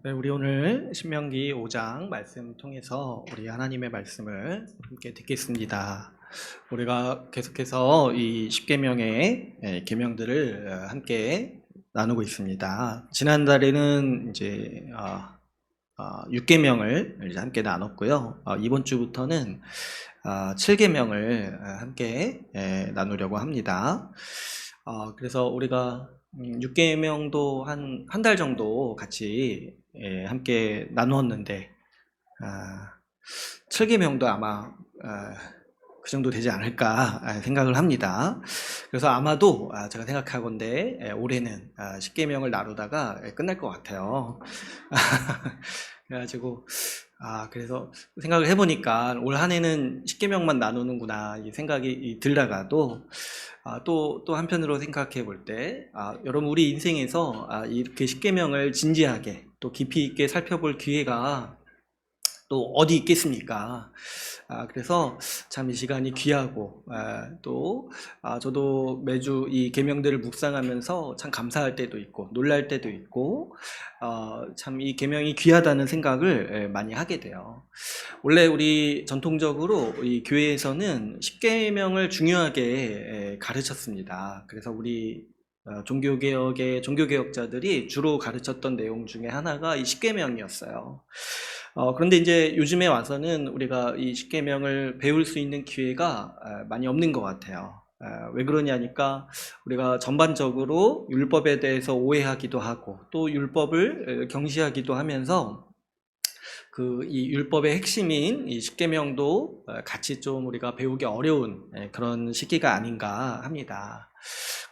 네, 우리 오늘 신명기 5장 말씀 통해서 우리 하나님의 말씀을 함께 듣겠습니다. 우리가 계속해서 이 10계명의 계명들을 함께 나누고 있습니다. 지난달에는 이제 6계명을 이제 함께 나눴고요. 이번 주부터는 7계명을 함께 나누려고 합니다. 그래서 우리가 6계명도 한 달 정도 같이 함께 나누었는데 7계명도 아마 그 정도 되지 않을까 생각을 합니다. 그래서 아마도 제가 생각하건대 올해는 10계명을 나누다가 끝날 것 같아요. 그래가지고 그래서 생각을 해보니까 올 한 해는 10계명만 나누는구나 이 생각이 들다가도 또 한편으로 생각해 볼 때 여러분 우리 인생에서 이렇게 10계명을 진지하게 또 깊이 있게 살펴볼 기회가 또 어디 있겠습니까? 그래서 참 이 시간이 귀하고 또 저도 매주 이 계명들을 묵상하면서 참 감사할 때도 있고 놀랄 때도 있고 참 이 계명이 귀하다는 생각을 많이 하게 돼요. 원래 우리 전통적으로 이 교회에서는 10계명을 중요하게 가르쳤습니다. 그래서 우리 종교개혁의 종교개혁자들이 주로 가르쳤던 내용 중에 하나가 이 10계명이었어요. 그런데 이제 요즘에 와서는 우리가 이 10계명을 배울 수 있는 기회가 많이 없는 것 같아요. 왜 그러냐니까 우리가 전반적으로 율법에 대해서 오해하기도 하고 또 율법을 경시하기도 하면서 이 율법의 핵심인 이 10계명도 같이 좀 우리가 배우기 어려운 그런 시기가 아닌가 합니다.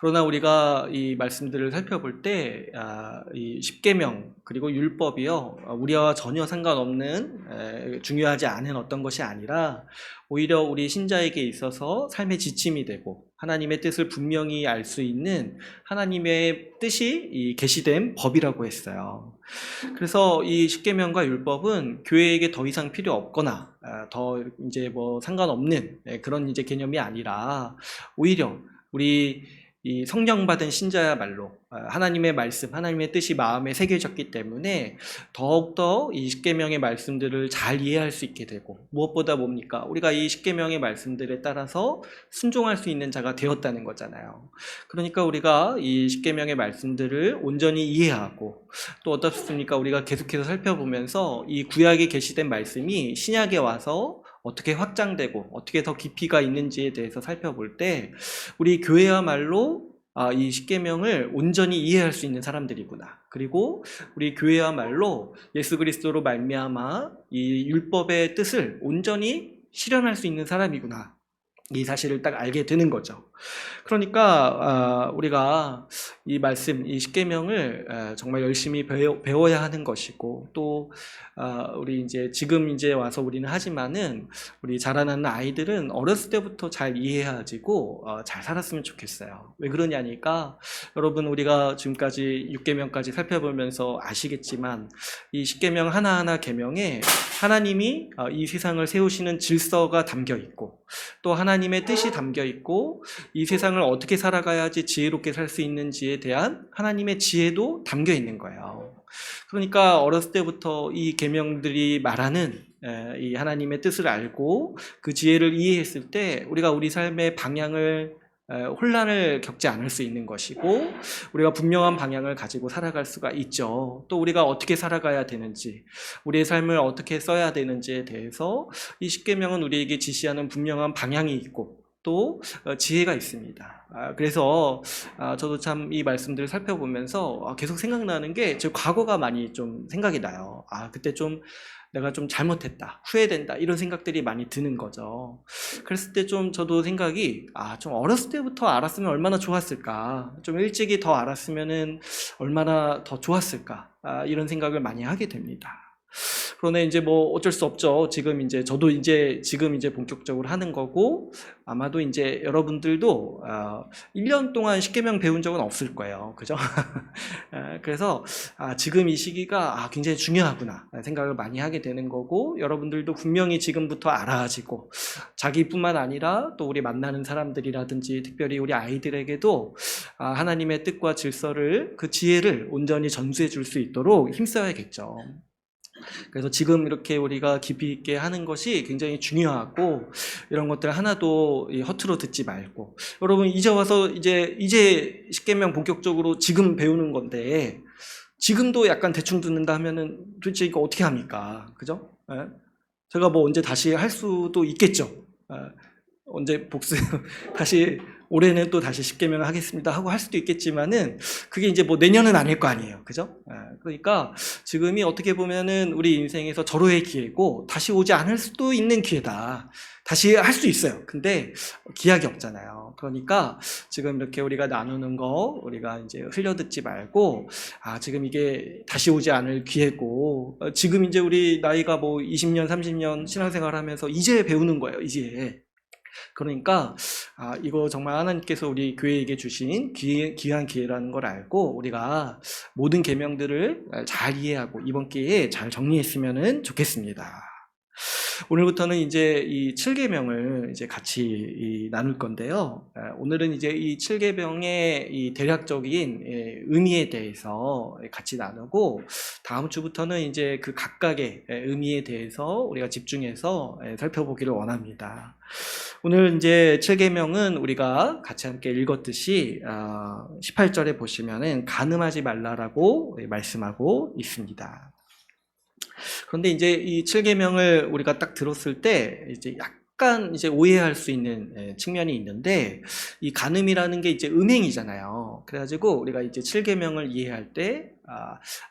그러나 우리가 이 말씀들을 살펴볼 때 이 10계명 그리고 율법이요 우리와 전혀 상관없는 중요하지 않은 어떤 것이 아니라 오히려 우리 신자에게 있어서 삶의 지침이 되고 하나님의 뜻을 분명히 알 수 있는 하나님의 뜻이 계시된 법이라고 했어요. 그래서 이 10계명과 율법은 교회에게 더 이상 필요 없거나 더 이제 뭐 상관없는 그런 이제 개념이 아니라 오히려 우리 이 성령 받은 신자야말로 하나님의 말씀, 하나님의 뜻이 마음에 새겨졌기 때문에 더욱더 이 10계명의 말씀들을 잘 이해할 수 있게 되고 무엇보다 뭡니까? 우리가 이 10계명의 말씀들에 따라서 순종할 수 있는 자가 되었다는 거잖아요. 그러니까 우리가 이 10계명의 말씀들을 온전히 이해하고 또 어떻습니까? 우리가 계속해서 살펴보면서 이 구약에 계시된 말씀이 신약에 와서 어떻게 확장되고 어떻게 더 깊이가 있는지에 대해서 살펴볼 때 우리 교회야말로 이 10계명을 온전히 이해할 수 있는 사람들이구나. 그리고 우리 교회야말로 예수 그리스도로 말미암아 이 율법의 뜻을 온전히 실현할 수 있는 사람이구나. 이 사실을 딱 알게 되는 거죠. 그러니까 우리가 이 말씀, 이 10계명을 정말 열심히 배워야 하는 것이고 또 우리 지금 와서 우리는 하지만은 우리 자라나는 아이들은 어렸을 때부터 잘 이해하지고 잘 살았으면 좋겠어요. 왜 그러냐니까 여러분 우리가 지금까지 6계명까지 살펴보면서 아시겠지만 이 10계명 하나하나 계명에 하나님이 이 세상을 세우시는 질서가 담겨 있고 또 하나님의 뜻이 담겨 있고 이 세상을 어떻게 살아가야지 지혜롭게 살 수 있는지에 대한 하나님의 지혜도 담겨 있는 거예요. 그러니까 어렸을 때부터 이 계명들이 말하는 이 하나님의 뜻을 알고 그 지혜를 이해했을 때 우리가 우리 삶의 방향을 혼란을 겪지 않을 수 있는 것이고 우리가 분명한 방향을 가지고 살아갈 수가 있죠. 또 우리가 어떻게 살아가야 되는지 우리의 삶을 어떻게 써야 되는지에 대해서 이 10계명은 우리에게 지시하는 분명한 방향이 있고 또 지혜가 있습니다. 그래서 저도 참 이 말씀들을 살펴보면서 계속 생각나는 게 제 과거가 많이 좀 생각이 나요. 그때 좀 내가 좀 잘못했다, 후회된다 이런 생각들이 많이 드는 거죠. 그랬을 때 좀 저도 생각이 좀 어렸을 때부터 알았으면 얼마나 좋았을까, 좀 일찍이 더 알았으면은 얼마나 더 좋았을까 이런 생각을 많이 하게 됩니다. 그러나 이제 뭐 어쩔 수 없죠. 지금 이제 저도 이제 지금 이제 본격적으로 하는 거고, 아마도 이제 여러분들도 1년 동안 십계명 배운 적은 없을 거예요. 그죠? 그래서 지금 이 시기가 굉장히 중요하구나 생각을 많이 하게 되는 거고, 여러분들도 분명히 지금부터 알아지고, 자기뿐만 아니라 또 우리 만나는 사람들이라든지 특별히 우리 아이들에게도 하나님의 뜻과 질서를, 그 지혜를 온전히 전수해 줄 수 있도록 힘써야겠죠. 그래서 지금 이렇게 우리가 깊이 있게 하는 것이 굉장히 중요하고, 이런 것들 하나도 허투루 듣지 말고, 여러분 이제 와서 이제 십계명 본격적으로 지금 배우는 건데, 지금도 약간 대충 듣는다 하면은 도대체 이거 어떻게 합니까? 그죠? 제가 뭐 언제 다시 할 수도 있겠죠. 언제 복습 다시 올해는 또 다시 십계명을 하겠습니다 하고 할 수도 있겠지만은, 그게 이제 뭐 내년은 아닐 거 아니에요. 그죠? 그러니까 지금이 어떻게 보면은 우리 인생에서 절호의 기회고, 다시 오지 않을 수도 있는 기회다. 다시 할 수 있어요. 근데 기약이 없잖아요. 그러니까 지금 이렇게 우리가 나누는 거 우리가 이제 흘려듣지 말고, 지금 이게 다시 오지 않을 기회고, 지금 이제 우리 나이가 뭐 20년 30년 신앙생활 하면서 이제 배우는 거예요. 이제. 그러니까 이거 정말 하나님께서 우리 교회에게 주신 귀한 기회라는 걸 알고, 우리가 모든 계명들을 잘 이해하고 이번 기회에 잘 정리했으면 좋겠습니다. 오늘부터는 이제 이 7계명을 이제 같이 나눌 건데요. 오늘은 이제 이 7계명의 이 대략적인 의미에 대해서 같이 나누고, 다음 주부터는 이제 그 각각의 의미에 대해서 우리가 집중해서 살펴보기를 원합니다. 오늘 이제 7계명은 우리가 같이 함께 읽었듯이 18절에 보시면은 간음하지 말라라고 말씀하고 있습니다. 그런데 이제 이 7계명을 우리가 딱 들었을 때 이제 약간 이제 오해할 수 있는 측면이 있는데, 이 간음이라는 게 이제 음행이잖아요. 그래가지고 우리가 이제 7계명을 이해할 때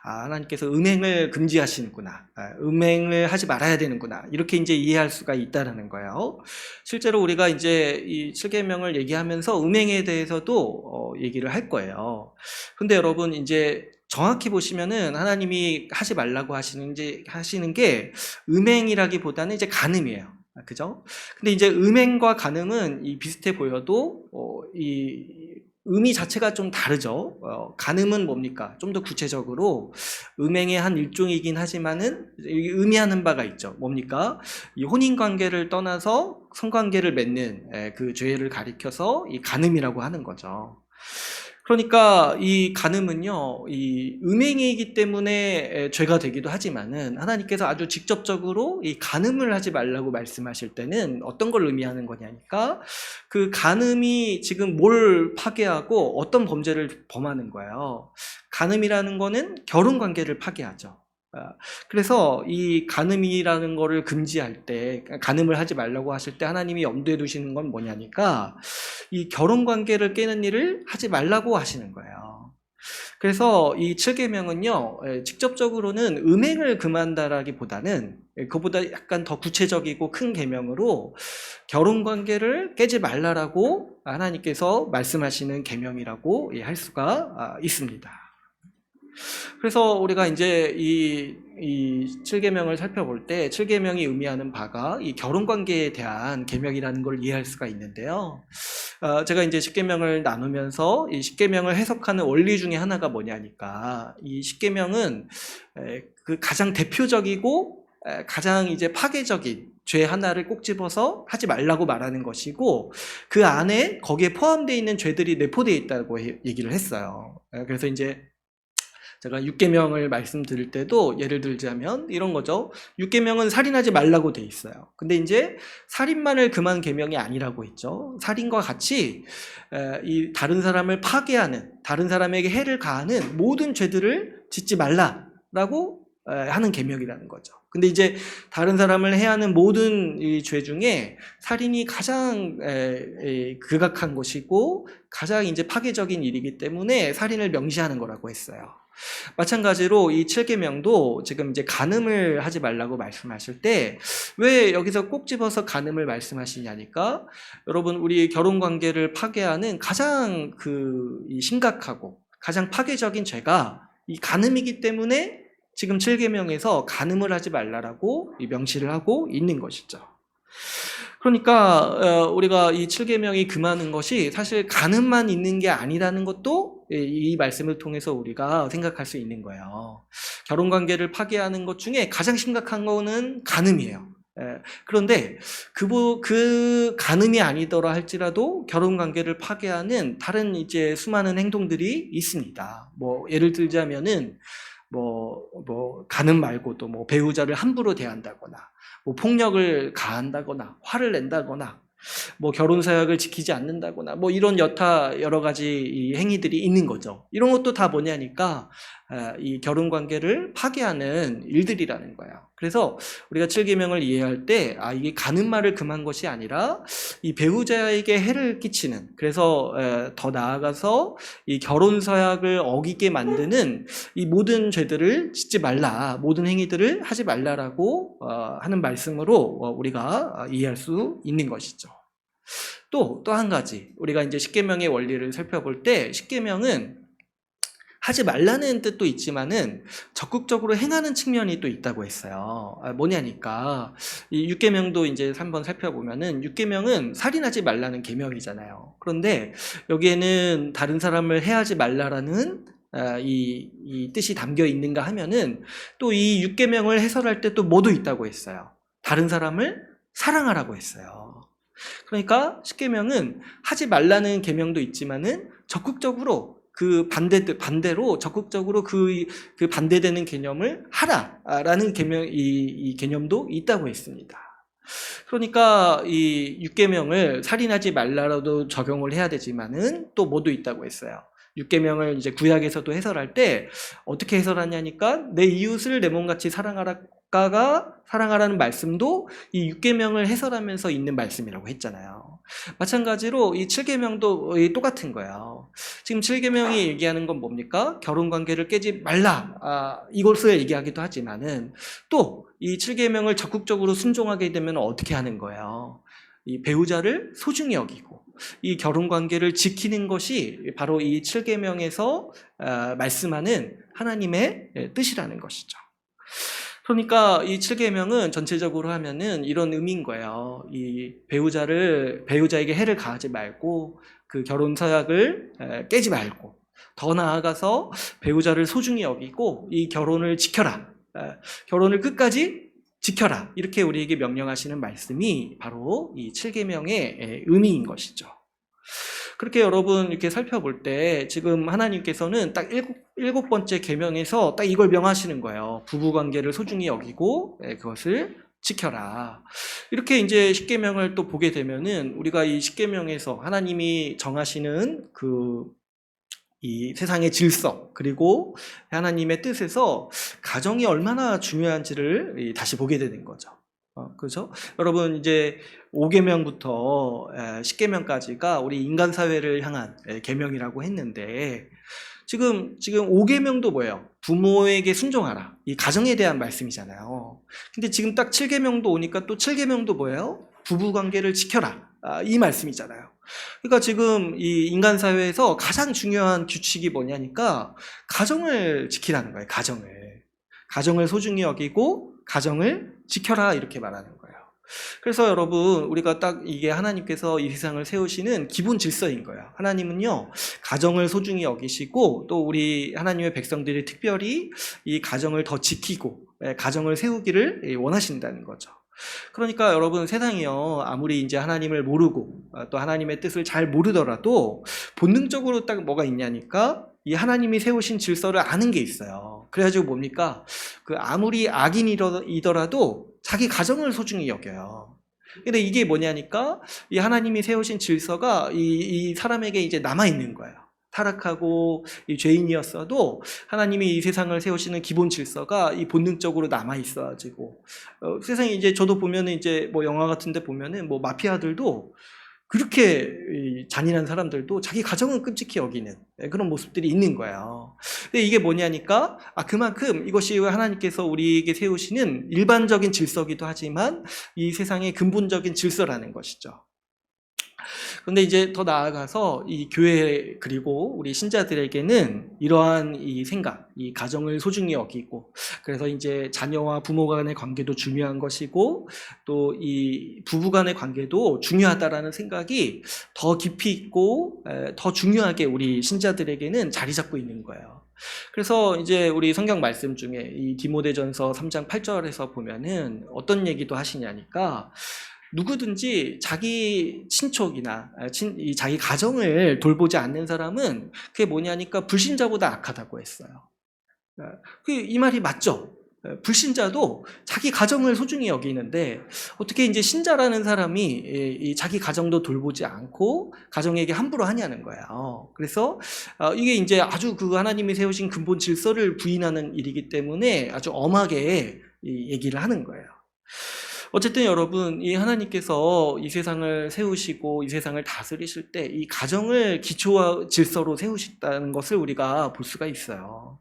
하나님께서 음행을 금지하시는구나, 음행을 하지 말아야 되는구나, 이렇게 이제 이해할 수가 있다라는 거예요. 실제로 우리가 이제 이 7계명을 얘기하면서 음행에 대해서도 얘기를 할 거예요. 근데 여러분 이제 정확히 보시면은 하나님이 하지 말라고 하시는 게 음행이라기보다는 이제 간음이에요. 그죠? 근데 이제 음행과 간음은 비슷해 보여도 이 의미 자체가 좀 다르죠. 간음은 뭡니까? 좀 더 구체적으로 음행의 한 일종이긴 하지만은 의미하는 바가 있죠. 뭡니까? 이 혼인 관계를 떠나서 성관계를 맺는 그 죄를 가리켜서 이 간음이라고 하는 거죠. 그러니까 이 간음은요, 이 음행이기 때문에 죄가 되기도 하지만은, 하나님께서 아주 직접적으로 이 간음을 하지 말라고 말씀하실 때는 어떤 걸 의미하는 거냐니까, 그 간음이 지금 뭘 파괴하고 어떤 범죄를 범하는 거예요. 간음이라는 거는 결혼 관계를 파괴하죠. 그래서 이 간음이라는 거를 금지할 때, 간음을 하지 말라고 하실 때 하나님이 염두에 두시는 건 뭐냐니까, 이 결혼 관계를 깨는 일을 하지 말라고 하시는 거예요. 그래서 이 7계명은요, 직접적으로는 음행을 금한다라기보다는 그보다 약간 더 구체적이고 큰 계명으로 결혼 관계를 깨지 말라라고 하나님께서 말씀하시는 계명이라고 할 수가 있습니다. 그래서 우리가 이제 이 7계명을 살펴볼 때 7계명이 의미하는 바가 이 결혼관계에 대한 계명이라는 걸 이해할 수가 있는데요. 제가 이제 10계명을 나누면서 이 10계명을 해석하는 원리 중에 하나가 뭐냐니까, 이 10계명은 그 가장 대표적이고 가장 이제 파괴적인 죄 하나를 꼭 집어서 하지 말라고 말하는 것이고, 그 안에 거기에 포함되어 있는 죄들이 내포되어 있다고 얘기를 했어요. 그래서 이제 제가 6계명을 말씀드릴 때도 예를 들자면 이런 거죠. 6계명은 살인하지 말라고 돼 있어요. 근데 이제 살인만을 금한 계명이 아니라고 했죠. 살인과 같이 이 다른 사람을 파괴하는, 다른 사람에게 해를 가하는 모든 죄들을 짓지 말라라고 하는 계명이라는 거죠. 근데 이제 다른 사람을 해하는 모든 이 죄 중에 살인이 가장 극악한 것이고 가장 이제 파괴적인 일이기 때문에 살인을 명시하는 거라고 했어요. 마찬가지로 이 7계명도 지금 이제 간음을 하지 말라고 말씀하실 때 왜 여기서 꼭 집어서 간음을 말씀하시냐니까, 여러분 우리 결혼 관계를 파괴하는 가장 이 심각하고 가장 파괴적인 죄가 이 간음이기 때문에 지금 7계명에서 간음을 하지 말라라고 명시를 하고 있는 것이죠. 그러니까 우리가 이 7계명이 금하는 것이 사실 간음만 있는 게 아니라는 것도 이 말씀을 통해서 우리가 생각할 수 있는 거예요. 결혼관계를 파괴하는 것 중에 가장 심각한 거는 간음이에요. 그런데 그 간음이 아니더라 할지라도 결혼관계를 파괴하는 다른 이제 수많은 행동들이 있습니다. 뭐 예를 들자면은 간음 말고도 뭐 배우자를 함부로 대한다거나, 뭐 폭력을 가한다거나, 화를 낸다거나, 뭐 결혼사약을 지키지 않는다거나, 뭐 이런 여러 가지 이 행위들이 있는 거죠. 이런 것도 다 뭐냐니까 이 결혼관계를 파괴하는 일들이라는 거예요. 그래서 우리가 7계명을 이해할 때 이게 간음말을 금한 것이 아니라 이 배우자에게 해를 끼치는, 그래서 더 나아가서 이 결혼서약을 어기게 만드는 이 모든 죄들을 짓지 말라, 모든 행위들을 하지 말라라고 하는 말씀으로 우리가 이해할 수 있는 것이죠. 또 한 가지, 우리가 이제 10계명의 원리를 살펴볼 때 10계명은 하지 말라는 뜻도 있지만은 적극적으로 행하는 측면이 또 있다고 했어요. 뭐냐니까 이 6계명도 이제 한번 살펴보면은 6계명은 살인하지 말라는 계명이잖아요. 그런데 여기에는 다른 사람을 해하지 말라라는 이 뜻이 담겨 있는가 하면은 또 이 6계명을 해설할 때 또 뭐도 있다고 했어요. 다른 사람을 사랑하라고 했어요. 그러니까 10계명은 하지 말라는 계명도 있지만은 적극적으로 그 반대로 적극적으로 그 반대되는 개념을 하라라는 이 개념도 있다고 했습니다. 그러니까 이 6계명을 살인하지 말라라도 적용을 해야 되지만은 또 뭐도 있다고 했어요. 6계명을 이제 구약에서도 해설할 때 어떻게 해설하냐니까 내 이웃을 내 몸같이 사랑하라는 말씀도 이 6계명을 해설하면서 있는 말씀이라고 했잖아요. 마찬가지로 이 7계명도 똑같은 거예요. 지금 7계명이 얘기하는 건 뭡니까? 결혼관계를 깨지 말라, 이것을 얘기하기도 하지만은 또 이 7계명을 적극적으로 순종하게 되면 어떻게 하는 거예요? 이 배우자를 소중히 여기고 이 결혼관계를 지키는 것이 바로 이 7계명에서 말씀하는 하나님의 뜻이라는 것이죠. 그러니까 이 7계명은 전체적으로 하면은 이런 의미인 거예요. 이 배우자에게 해를 가하지 말고 그 결혼 서약을 깨지 말고 더 나아가서 배우자를 소중히 여기고 이 결혼을 지켜라. 결혼을 끝까지 지켜라. 이렇게 우리에게 명령하시는 말씀이 바로 이 7계명의 의미인 것이죠. 그렇게 여러분 이렇게 살펴볼 때 지금 하나님께서는 딱 일곱 번째 계명에서 딱 이걸 명하시는 거예요. 부부관계를 소중히 여기고 그것을 지켜라. 이렇게 이제 10계명을 또 보게 되면은 우리가 이 10계명에서 하나님이 정하시는 이 세상의 질서 그리고 하나님의 뜻에서 가정이 얼마나 중요한지를 다시 보게 되는 거죠. 그렇죠? 여러분 이제 5계명부터 10계명까지가 우리 인간 사회를 향한 계명이라고 했는데 지금 5계명도 뭐예요? 부모에게 순종하라. 이 가정에 대한 말씀이잖아요. 근데 지금 딱 7계명도 오니까 또 7계명도 뭐예요? 부부 관계를 지켜라. 이 말씀이잖아요. 그러니까 지금 이 인간 사회에서 가장 중요한 규칙이 뭐냐니까 가정을 지키라는 거예요. 가정을 소중히 여기고 가정을 지켜라 이렇게 말하는 거예요. 그래서 여러분 우리가 딱 이게 하나님께서 이 세상을 세우시는 기본 질서인 거예요. 하나님은요 가정을 소중히 여기시고 또 우리 하나님의 백성들이 특별히 이 가정을 더 지키고 가정을 세우기를 원하신다는 거죠. 그러니까 여러분 세상이요 아무리 이제 하나님을 모르고 또 하나님의 뜻을 잘 모르더라도 본능적으로 딱 뭐가 있냐니까 이 하나님이 세우신 질서를 아는 게 있어요. 그래가지고 뭡니까? 아무리 악인이더라도 자기 가정을 소중히 여겨요. 근데 이게 뭐냐니까 이 하나님이 세우신 질서가 이 사람에게 이제 남아있는 거예요. 타락하고 이 죄인이었어도 하나님이 이 세상을 세우시는 기본 질서가 이 본능적으로 남아있어가지고 세상에 이제 저도 보면은 이제 뭐 영화 같은데 보면은 뭐 마피아들도 그렇게 잔인한 사람들도 자기 가정은 끔찍히 여기는 그런 모습들이 있는 거예요. 근데 이게 뭐냐니까 그만큼 이것이 하나님께서 우리에게 세우시는 일반적인 질서기도 하지만 이 세상의 근본적인 질서라는 것이죠. 그런데 이제 더 나아가서 이 교회 그리고 우리 신자들에게는 이러한 이 생각, 이 가정을 소중히 여기고, 그래서 이제 자녀와 부모 간의 관계도 중요한 것이고 또 이 부부 간의 관계도 중요하다라는 생각이 더 깊이 있고 더 중요하게 우리 신자들에게는 자리 잡고 있는 거예요. 그래서 이제 우리 성경 말씀 중에 이 디모데전서 3장 8절에서 보면은 어떤 얘기도 하시냐니까, 누구든지 자기 친족이나 자기 가정을 돌보지 않는 사람은 그게 뭐냐니까 불신자보다 악하다고 했어요. 이 말이 맞죠? 불신자도 자기 가정을 소중히 여기는데 어떻게 이제 신자라는 사람이 이 자기 가정도 돌보지 않고 가정에게 함부로 하냐는 거예요. 그래서 이게 이제 아주 그 하나님이 세우신 근본 질서를 부인하는 일이기 때문에 아주 엄하게 얘기를 하는 거예요. 어쨌든 여러분, 이 하나님께서 이 세상을 세우시고 이 세상을 다스리실 때 이 가정을 기초와 질서로 세우셨다는 것을 우리가 볼 수가 있어요.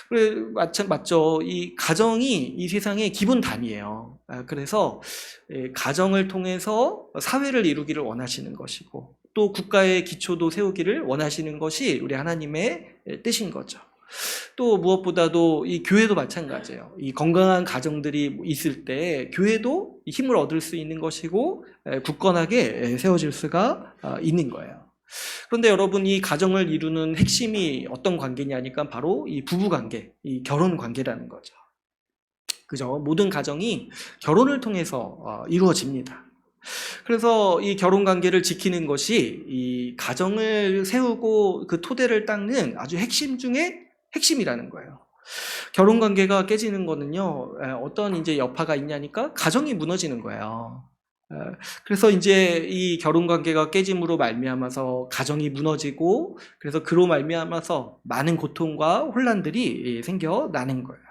그래, 맞죠. 이 가정이 이 세상의 기본 단위예요. 그래서 가정을 통해서 사회를 이루기를 원하시는 것이고 또 국가의 기초도 세우기를 원하시는 것이 우리 하나님의 뜻인 거죠. 또 무엇보다도 이 교회도 마찬가지예요. 이 건강한 가정들이 있을 때 교회도 힘을 얻을 수 있는 것이고 굳건하게 세워질 수가 있는 거예요. 그런데 여러분, 이 가정을 이루는 핵심이 어떤 관계냐니까 바로 이 부부 관계, 이 결혼 관계라는 거죠. 그죠? 모든 가정이 결혼을 통해서 이루어집니다. 그래서 이 결혼 관계를 지키는 것이 이 가정을 세우고 그 토대를 닦는 아주 핵심 중에 핵심이라는 거예요. 결혼 관계가 깨지는 거는요, 어떤 이제 여파가 있냐니까 가정이 무너지는 거예요. 그래서 이제 이 결혼 관계가 깨짐으로 말미암아서 가정이 무너지고, 그래서 그로 말미암아서 많은 고통과 혼란들이 생겨나는 거예요.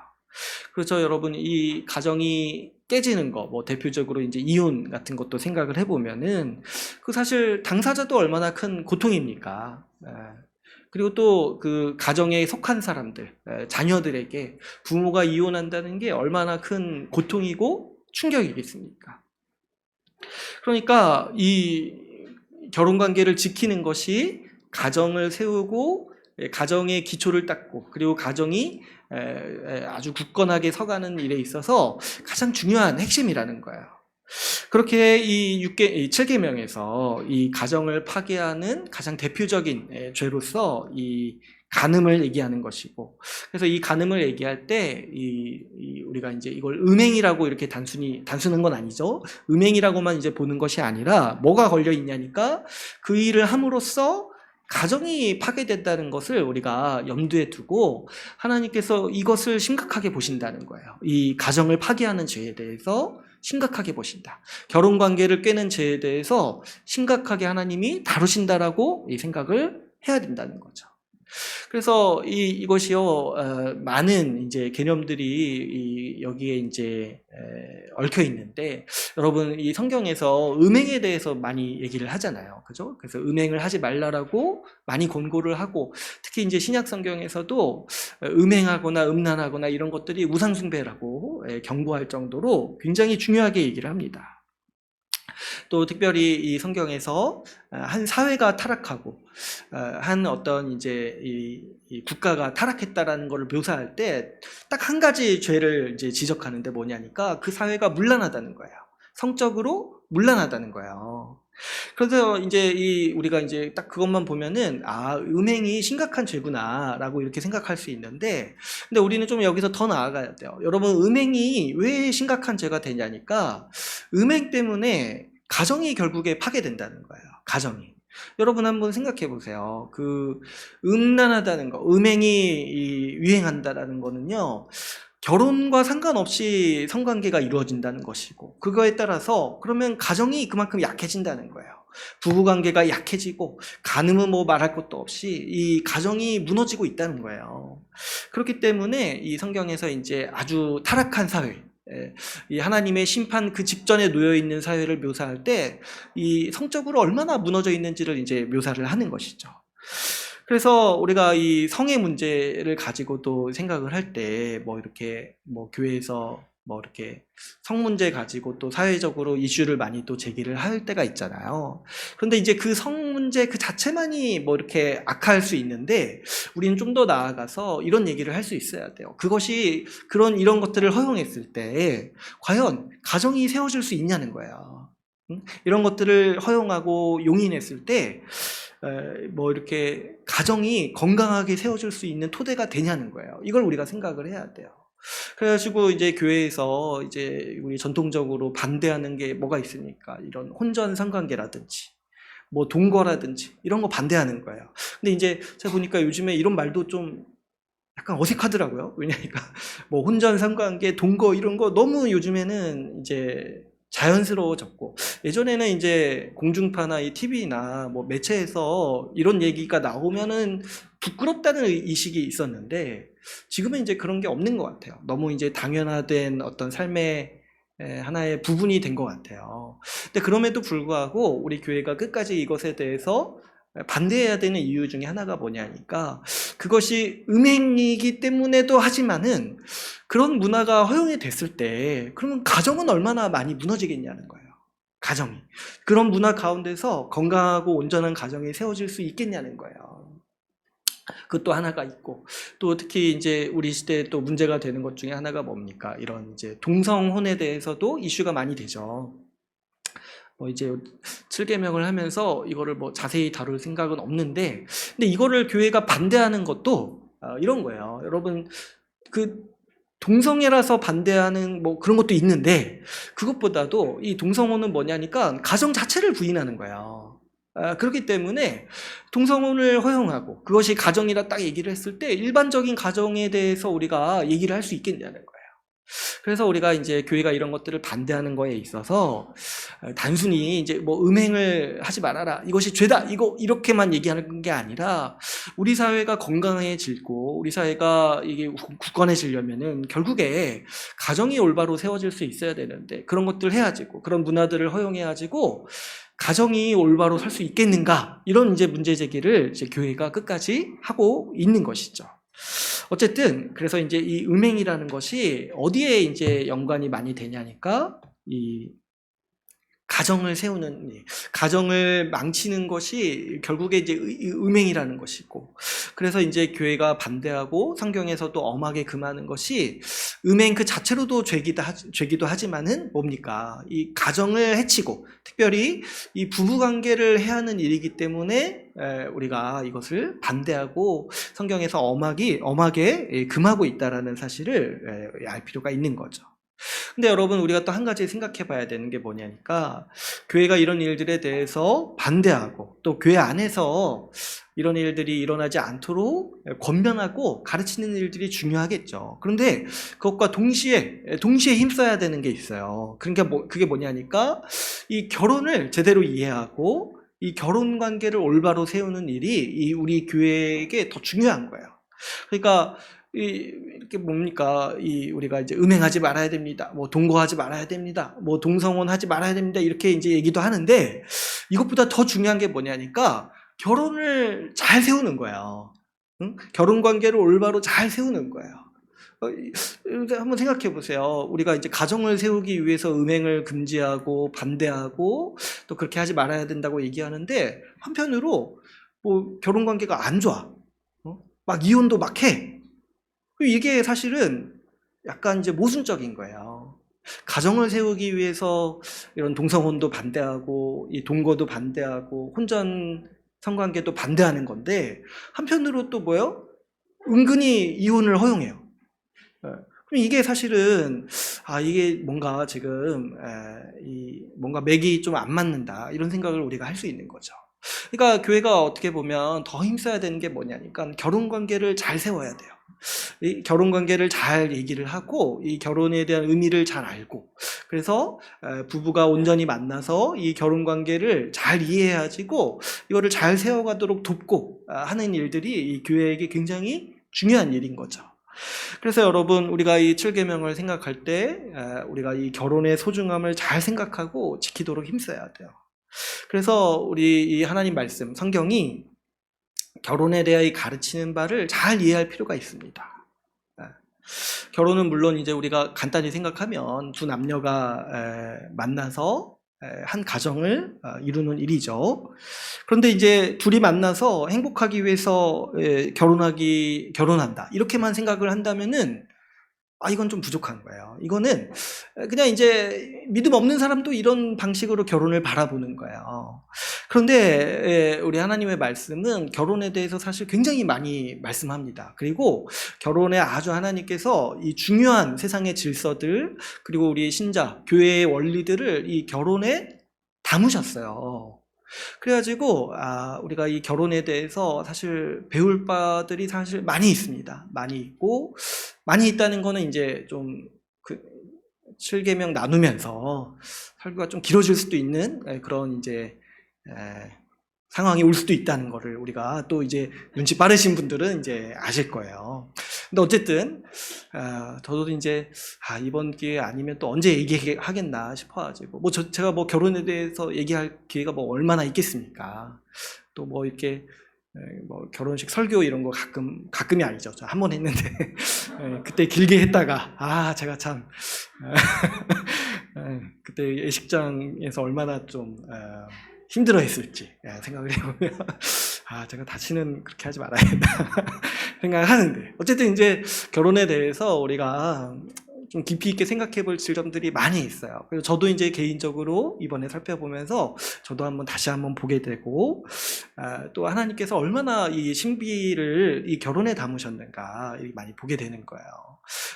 그렇죠, 여러분. 이 가정이 깨지는 거, 뭐 대표적으로 이제 이혼 같은 것도 생각을 해보면은 그 사실 당사자도 얼마나 큰 고통입니까? 그리고 또 그 가정에 속한 사람들, 자녀들에게 부모가 이혼한다는 게 얼마나 큰 고통이고 충격이겠습니까? 그러니까 이 결혼 관계를 지키는 것이 가정을 세우고 가정의 기초를 닦고 그리고 가정이 아주 굳건하게 서가는 일에 있어서 가장 중요한 핵심이라는 거예요. 그렇게 이 7계명에서 이 가정을 파괴하는 가장 대표적인 죄로서 이 간음을 얘기하는 것이고, 그래서 이 간음을 얘기할 때 우리가 이제 이걸 음행이라고 이렇게 단순한 건 아니죠. 음행이라고만 이제 보는 것이 아니라 뭐가 걸려 있냐니까 그 일을 함으로써 가정이 파괴된다는 것을 우리가 염두에 두고 하나님께서 이것을 심각하게 보신다는 거예요. 이 가정을 파괴하는 죄에 대해서 심각하게 보신다. 결혼 관계를 깨는 죄에 대해서 심각하게 하나님이 다루신다라고 이 생각을 해야 된다는 거죠. 그래서 이것이요, 많은 이제 개념들이 여기에 이제 얽혀 있는데, 여러분, 이 성경에서 음행에 대해서 많이 얘기를 하잖아요. 그죠? 그래서 음행을 하지 말라라고 많이 권고를 하고, 특히 이제 신약 성경에서도 음행하거나 음란하거나 이런 것들이 우상숭배라고 경고할 정도로 굉장히 중요하게 얘기를 합니다. 또 특별히 이 성경에서 한 사회가 타락하고 한 어떤 이제 이 국가가 타락했다라는 것을 묘사할 때 딱 한 가지 죄를 이제 지적하는데 뭐냐니까 그 사회가 문란하다는 거예요. 성적으로 문란하다는 거예요. 그래서 이제 우리가 이제 딱 그것만 보면은 음행이 심각한 죄구나라고 이렇게 생각할 수 있는데, 근데 우리는 좀 여기서 더 나아가야 돼요. 여러분, 음행이 왜 심각한 죄가 되냐니까 음행 때문에 가정이 결국에 파괴된다는 거예요. 가정이. 여러분 한번 생각해 보세요. 음란하다는 거, 음행이 유행한다라는 거는요, 결혼과 상관없이 성관계가 이루어진다는 것이고, 그거에 따라서 그러면 가정이 그만큼 약해진다는 거예요. 부부관계가 약해지고, 간음은 뭐 말할 것도 없이 이 가정이 무너지고 있다는 거예요. 그렇기 때문에 이 성경에서 이제 아주 타락한 사회, 이 하나님의 심판 그 직전에 놓여 있는 사회를 묘사할 때 이 성적으로 얼마나 무너져 있는지를 이제 묘사를 하는 것이죠. 그래서 우리가 이 성의 문제를 가지고 또 생각을 할 때 뭐 이렇게 뭐 교회에서 뭐 이렇게 성 문제 가지고 또 사회적으로 이슈를 많이 또 제기를 할 때가 있잖아요. 그런데 이제 그 성 문제 그 자체만이 뭐 이렇게 악화할 수 있는데 우리는 좀 더 나아가서 이런 얘기를 할 수 있어야 돼요. 그것이 이런 것들을 허용했을 때 과연 가정이 세워질 수 있냐는 거예요. 이런 것들을 허용하고 용인했을 때 뭐 이렇게 가정이 건강하게 세워질 수 있는 토대가 되냐는 거예요. 이걸 우리가 생각을 해야 돼요. 그래가지고 이제 교회에서 이제 우리 전통적으로 반대하는 게 뭐가 있습니까? 이런 혼전 상관계라든지 뭐 동거라든지 이런 거 반대하는 거예요. 근데 이제 제가 보니까 요즘에 이런 말도 좀 약간 어색하더라고요. 왜냐니까 뭐 혼전 상관계, 동거 이런 거 너무 요즘에는 이제 자연스러워졌고 예전에는 이제 공중파나 이 TV나 뭐 매체에서 이런 얘기가 나오면은 부끄럽다는 의식이 있었는데 지금은 이제 그런 게 없는 것 같아요. 너무 이제 당연화된 어떤 삶의 하나의 부분이 된 것 같아요. 근데 그럼에도 불구하고 우리 교회가 끝까지 이것에 대해서 반대해야 되는 이유 중에 하나가 뭐냐니까 그것이 음행이기 때문에도 하지만은 그런 문화가 허용이 됐을 때 그러면 가정은 얼마나 많이 무너지겠냐는 거예요. 가정이. 그런 문화 가운데서 건강하고 온전한 가정이 세워질 수 있겠냐는 거예요. 그것도 하나가 있고 또 특히 이제 우리 시대에 또 문제가 되는 것 중에 하나가 뭡니까? 이런 이제 동성혼에 대해서도 이슈가 많이 되죠. 뭐 이제 7계명을 하면서 이거를 뭐 자세히 다룰 생각은 없는데 근데 이거를 교회가 반대하는 것도 이런 거예요. 여러분 그 동성애라서 반대하는 뭐 그런 것도 있는데 그것보다도 이 동성혼은 뭐냐니까 가정 자체를 부인하는 거예요. 그렇기 때문에 동성혼을 허용하고 그것이 가정이라 딱 얘기를 했을 때 일반적인 가정에 대해서 우리가 얘기를 할 수 있겠냐는 거예요. 그래서 우리가 이제 교회가 이런 것들을 반대하는 거에 있어서 단순히 이제 뭐 음행을 하지 말아라 이것이 죄다 이렇게만 얘기하는 게 아니라 우리 사회가 건강해지고 우리 사회가 이게 굳건해지려면은 결국에 가정이 올바로 세워질 수 있어야 되는데 그런 것들 해야지고 그런 문화들을 허용해야지고 가정이 올바로 설 수 있겠는가 이런 이제 문제 제기를 이제 교회가 끝까지 하고 있는 것이죠. 어쨌든 그래서 이제 이 음행이라는 것이 어디에 이제 연관이 많이 되냐니까 이 가정을 세우는 가정을 망치는 것이 결국에 이제 음행이라는 것이고 그래서 이제 교회가 반대하고 성경에서도 엄하게 금하는 것이 음행 그 자체로도 죄기도 하지만은 뭡니까? 이 가정을 해치고 특별히 이 부부 관계를 해하는 일이기 때문에 우리가 이것을 반대하고 성경에서 엄하게 금하고 있다라는 사실을 알 필요가 있는 거죠. 근데 여러분 우리가 또 한 가지 생각해 봐야 되는 게 뭐냐니까 교회가 이런 일들에 대해서 반대하고 또 교회 안에서 이런 일들이 일어나지 않도록 권면하고 가르치는 일들이 중요하겠죠. 그런데 그것과 동시에 힘써야 되는 게 있어요. 그러니까 그게 뭐냐니까 이 결혼을 제대로 이해하고 이 결혼 관계를 올바로 세우는 일이 우리 교회에게 더 중요한 거예요. 그러니까 이렇게 뭡니까? 우리가 이제 음행하지 말아야 됩니다. 뭐 동거하지 말아야 됩니다. 뭐 동성혼하지 말아야 됩니다. 이렇게 이제 얘기도 하는데 이것보다 더 중요한 게 뭐냐니까 결혼을 잘 세우는 거예요. 응? 결혼 관계를 올바로 잘 세우는 거예요. 한번 생각해 보세요. 우리가 이제 가정을 세우기 위해서 음행을 금지하고 반대하고 또 그렇게 하지 말아야 된다고 얘기하는데 한편으로 뭐 결혼 관계가 안 좋아. 막 이혼도 막 해. 이게 사실은 약간 이제 모순적인 거예요. 가정을 세우기 위해서 이런 동성혼도 반대하고 이 동거도 반대하고 혼전 성관계도 반대하는 건데 한편으로 또 뭐요? 은근히 이혼을 허용해요. 그럼 이게 사실은 이게 뭔가 지금 뭔가 맥이 좀 안 맞는다 이런 생각을 우리가 할 수 있는 거죠. 그러니까 교회가 어떻게 보면 더 힘써야 되는 게 뭐냐니까 결혼 관계를 잘 세워야 돼요. 이 결혼 관계를 잘 얘기를 하고 이 결혼에 대한 의미를 잘 알고 그래서 부부가 온전히 만나서 이 결혼 관계를 잘 이해해가지고 이거를 잘 세워가도록 돕고 하는 일들이 이 교회에게 굉장히 중요한 일인 거죠. 그래서 여러분 우리가 이 7계명을 생각할 때 우리가 이 결혼의 소중함을 잘 생각하고 지키도록 힘써야 돼요. 그래서 우리 이 하나님 말씀 성경이 결혼에 대하여 가르치는 바를 잘 이해할 필요가 있습니다. 결혼은 물론 이제 우리가 간단히 생각하면 두 남녀가 만나서 한 가정을 이루는 일이죠. 그런데 이제 둘이 만나서 행복하기 위해서 결혼한다. 이렇게만 생각을 한다면은 이건 좀 부족한 거예요. 이거는 그냥 이제 믿음 없는 사람도 이런 방식으로 결혼을 바라보는 거예요. 그런데 우리 하나님의 말씀은 결혼에 대해서 사실 굉장히 많이 말씀합니다. 그리고 결혼에 아주 하나님께서 이 중요한 세상의 질서들, 그리고 우리 신자, 교회의 원리들을 이 결혼에 담으셨어요. 그래가지고 우리가 이 결혼에 대해서 사실 배울 바들이 사실 많이 있습니다. 많이 있고, 많이 있다는 거는 이제 좀 7계명 나누면서 설교가 좀 길어질 수도 있는 그런 이제 상황이 올 수도 있다는 거를 우리가 또 이제 눈치 빠르신 분들은 이제 아실 거예요. 근데 어쨌든 저도 이제 이번 기회 아니면 또 언제 얘기하겠나 싶어가지고 제가 뭐 결혼에 대해서 얘기할 기회가 뭐 얼마나 있겠습니까? 또 뭐 이렇게 뭐 결혼식 설교 이런 거 가끔이 아니죠. 저 한 번 했는데 그때 길게 했다가 제가 참 그때 예식장에서 얼마나 좀 힘들어했을지 생각을 해보면 제가 다시는 그렇게 하지 말아야겠다 생각하는데, 어쨌든 이제 결혼에 대해서 우리가 좀 깊이 있게 생각해 볼 지점들이 많이 있어요. 그래서 저도 이제 개인적으로 이번에 살펴보면서 저도 다시 한번 보게 되고, 또 하나님께서 얼마나 이 신비를 이 결혼에 담으셨는가 많이 보게 되는 거예요.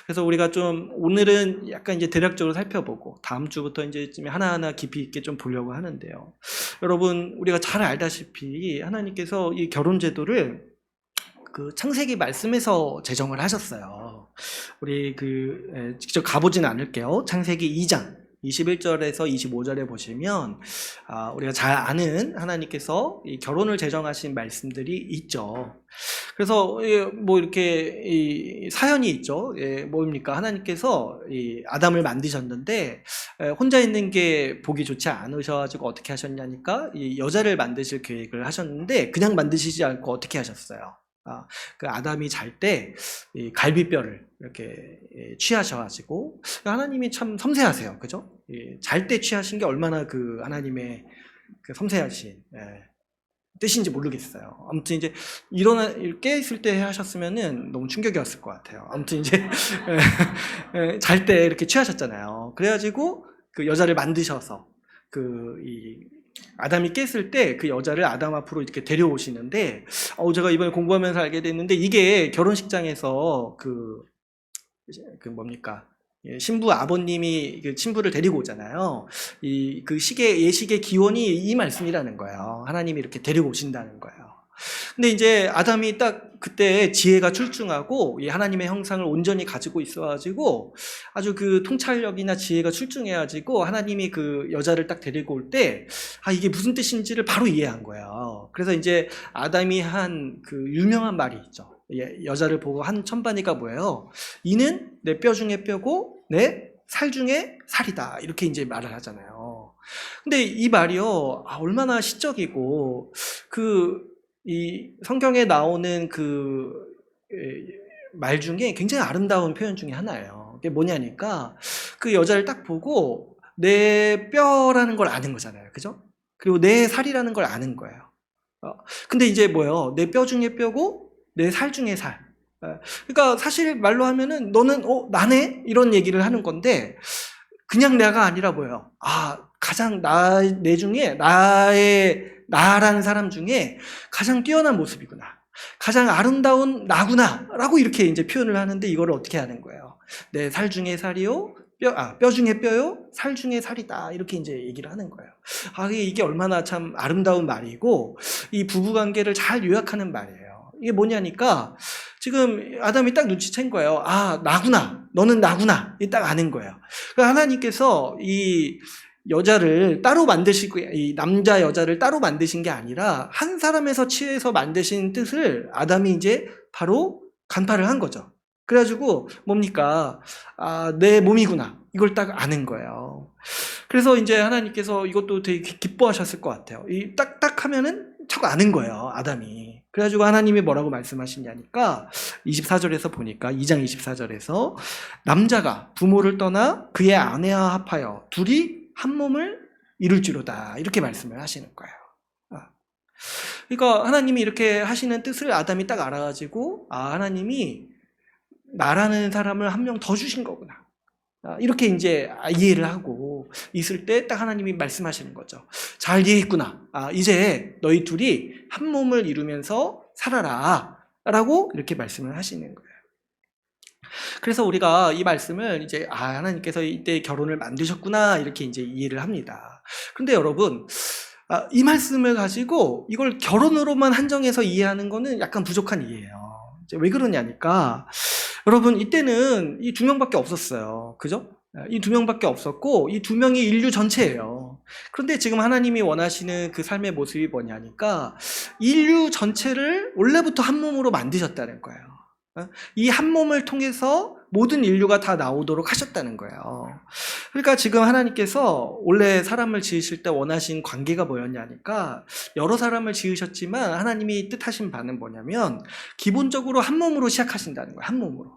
그래서 우리가 좀 오늘은 약간 이제 대략적으로 살펴보고 다음 주부터 이제 하나하나 깊이 있게 좀 보려고 하는데요. 여러분, 우리가 잘 알다시피 하나님께서 이 결혼 제도를 그 창세기 말씀에서 제정을 하셨어요. 우리 직접 가보진 않을게요. 창세기 2장 21절에서 25절에 보시면 우리가 잘 아는 하나님께서 이 결혼을 제정하신 말씀들이 있죠. 그래서 뭐 이렇게 이 사연이 있죠. 뭡니까? 하나님께서 이 아담을 만드셨는데 혼자 있는 게 보기 좋지 않으셔가지고 어떻게 하셨냐니까 이 여자를 만드실 계획을 하셨는데 그냥 만드시지 않고 어떻게 하셨어요? 그 아담이 잘 때 갈비뼈를 이렇게 취하셔가지고, 하나님이 참 섬세하세요. 그죠? 잘 때 취하신 게 얼마나 그 하나님의 그 섬세하신 뜻인지 모르겠어요. 아무튼 이제 깨 있을 때 하셨으면은 너무 충격이었을 것 같아요. 아무튼 이제 잘 때 이렇게 취하셨잖아요. 그래가지고 그 여자를 만드셔서 아담이 깼을 때 그 여자를 아담 앞으로 이렇게 데려오시는데, 제가 이번에 공부하면서 알게 됐는데, 이게 결혼식장에서 뭡니까? 신부 아버님이 신부를 데리고 오잖아요. 예식의 기원이 이 말씀이라는 거예요. 하나님이 이렇게 데리고 오신다는 거예요. 근데 이제 아담이 딱 그때 지혜가 출중하고 하나님의 형상을 온전히 가지고 있어가지고 아주 그 통찰력이나 지혜가 출중해가지고 하나님이 그 여자를 딱 데리고 올 때 이게 무슨 뜻인지를 바로 이해한 거예요. 그래서 이제 아담이 한 그 유명한 말이 있죠. 여자를 보고 한 천반이가 뭐예요? 이는 내 뼈 중에 뼈고 내 살 중에 살이다. 이렇게 이제 말을 하잖아요. 근데 이 말이요, 얼마나 시적이고 이 성경에 나오는 말 중에 굉장히 아름다운 표현 중에 하나예요. 그게 뭐냐니까 그 여자를 딱 보고 내 뼈라는 걸 아는 거잖아요. 그죠? 그리고 내 살이라는 걸 아는 거예요. 근데 이제 뭐예요? 내 뼈 중에 뼈고 내 살 중에 살. 그러니까 사실 말로 하면은 너는 나네? 이런 얘기를 하는 건데 그냥 내가 아니라 뭐예요? 가장 내 중에 나라는 사람 중에 가장 뛰어난 모습이구나. 가장 아름다운 나구나. 라고 이렇게 이제 표현을 하는데 이거를 어떻게 하는 거예요? 내 살 중에 살이요. 뼈 중에 뼈요. 살 중에 살이다. 이렇게 이제 얘기를 하는 거예요. 이게 얼마나 참 아름다운 말이고 이 부부 관계를 잘 요약하는 말이에요. 이게 뭐냐니까 지금 아담이 딱 눈치챈 거예요. 나구나. 너는 나구나. 이 딱 아는 거예요. 그러니까 하나님께서 이 여자를 따로 만드시고 이 남자 여자를 따로 만드신 게 아니라 한 사람에서 취해서 만드신 뜻을 아담이 이제 바로 간파를 한 거죠. 그래가지고 뭡니까? 내 몸이구나. 이걸 딱 아는 거예요. 그래서 이제 하나님께서 이것도 되게 기뻐하셨을 것 같아요. 이 딱딱 하면은 자꾸 아는 거예요, 아담이. 그래가지고 하나님이 뭐라고 말씀하시냐니까 24절에서 보니까 2장 24절에서 남자가 부모를 떠나 그의 아내와 합하여 둘이 한 몸을 이룰지로다 이렇게 말씀을 하시는 거예요. 그러니까 하나님이 이렇게 하시는 뜻을 아담이 딱 알아가지고 하나님이 나라는 사람을 한 명 더 주신 거구나. 이렇게 이제 이해를 하고 있을 때 딱 하나님이 말씀하시는 거죠. 잘 이해했구나. 이제 너희 둘이 한 몸을 이루면서 살아라. 라고 이렇게 말씀을 하시는 거예요. 그래서 우리가 이 말씀을 이제 하나님께서 이때 결혼을 만드셨구나. 이렇게 이제 이해를 합니다. 그런데 여러분, 이 말씀을 가지고 이걸 결혼으로만 한정해서 이해하는 거는 약간 부족한 이해예요. 왜 그러냐니까 여러분 이때는 이 두 명밖에 없었어요. 그죠? 이 두 명밖에 없었고 이 두 명이 인류 전체예요. 그런데 지금 하나님이 원하시는 그 삶의 모습이 뭐냐니까 인류 전체를 원래부터 한 몸으로 만드셨다는 거예요. 이 한 몸을 통해서 모든 인류가 다 나오도록 하셨다는 거예요. 그러니까 지금 하나님께서 원래 사람을 지으실 때 원하신 관계가 뭐였냐니까 여러 사람을 지으셨지만 하나님이 뜻하신 바는 뭐냐면 기본적으로 한 몸으로 시작하신다는 거예요. 한 몸으로.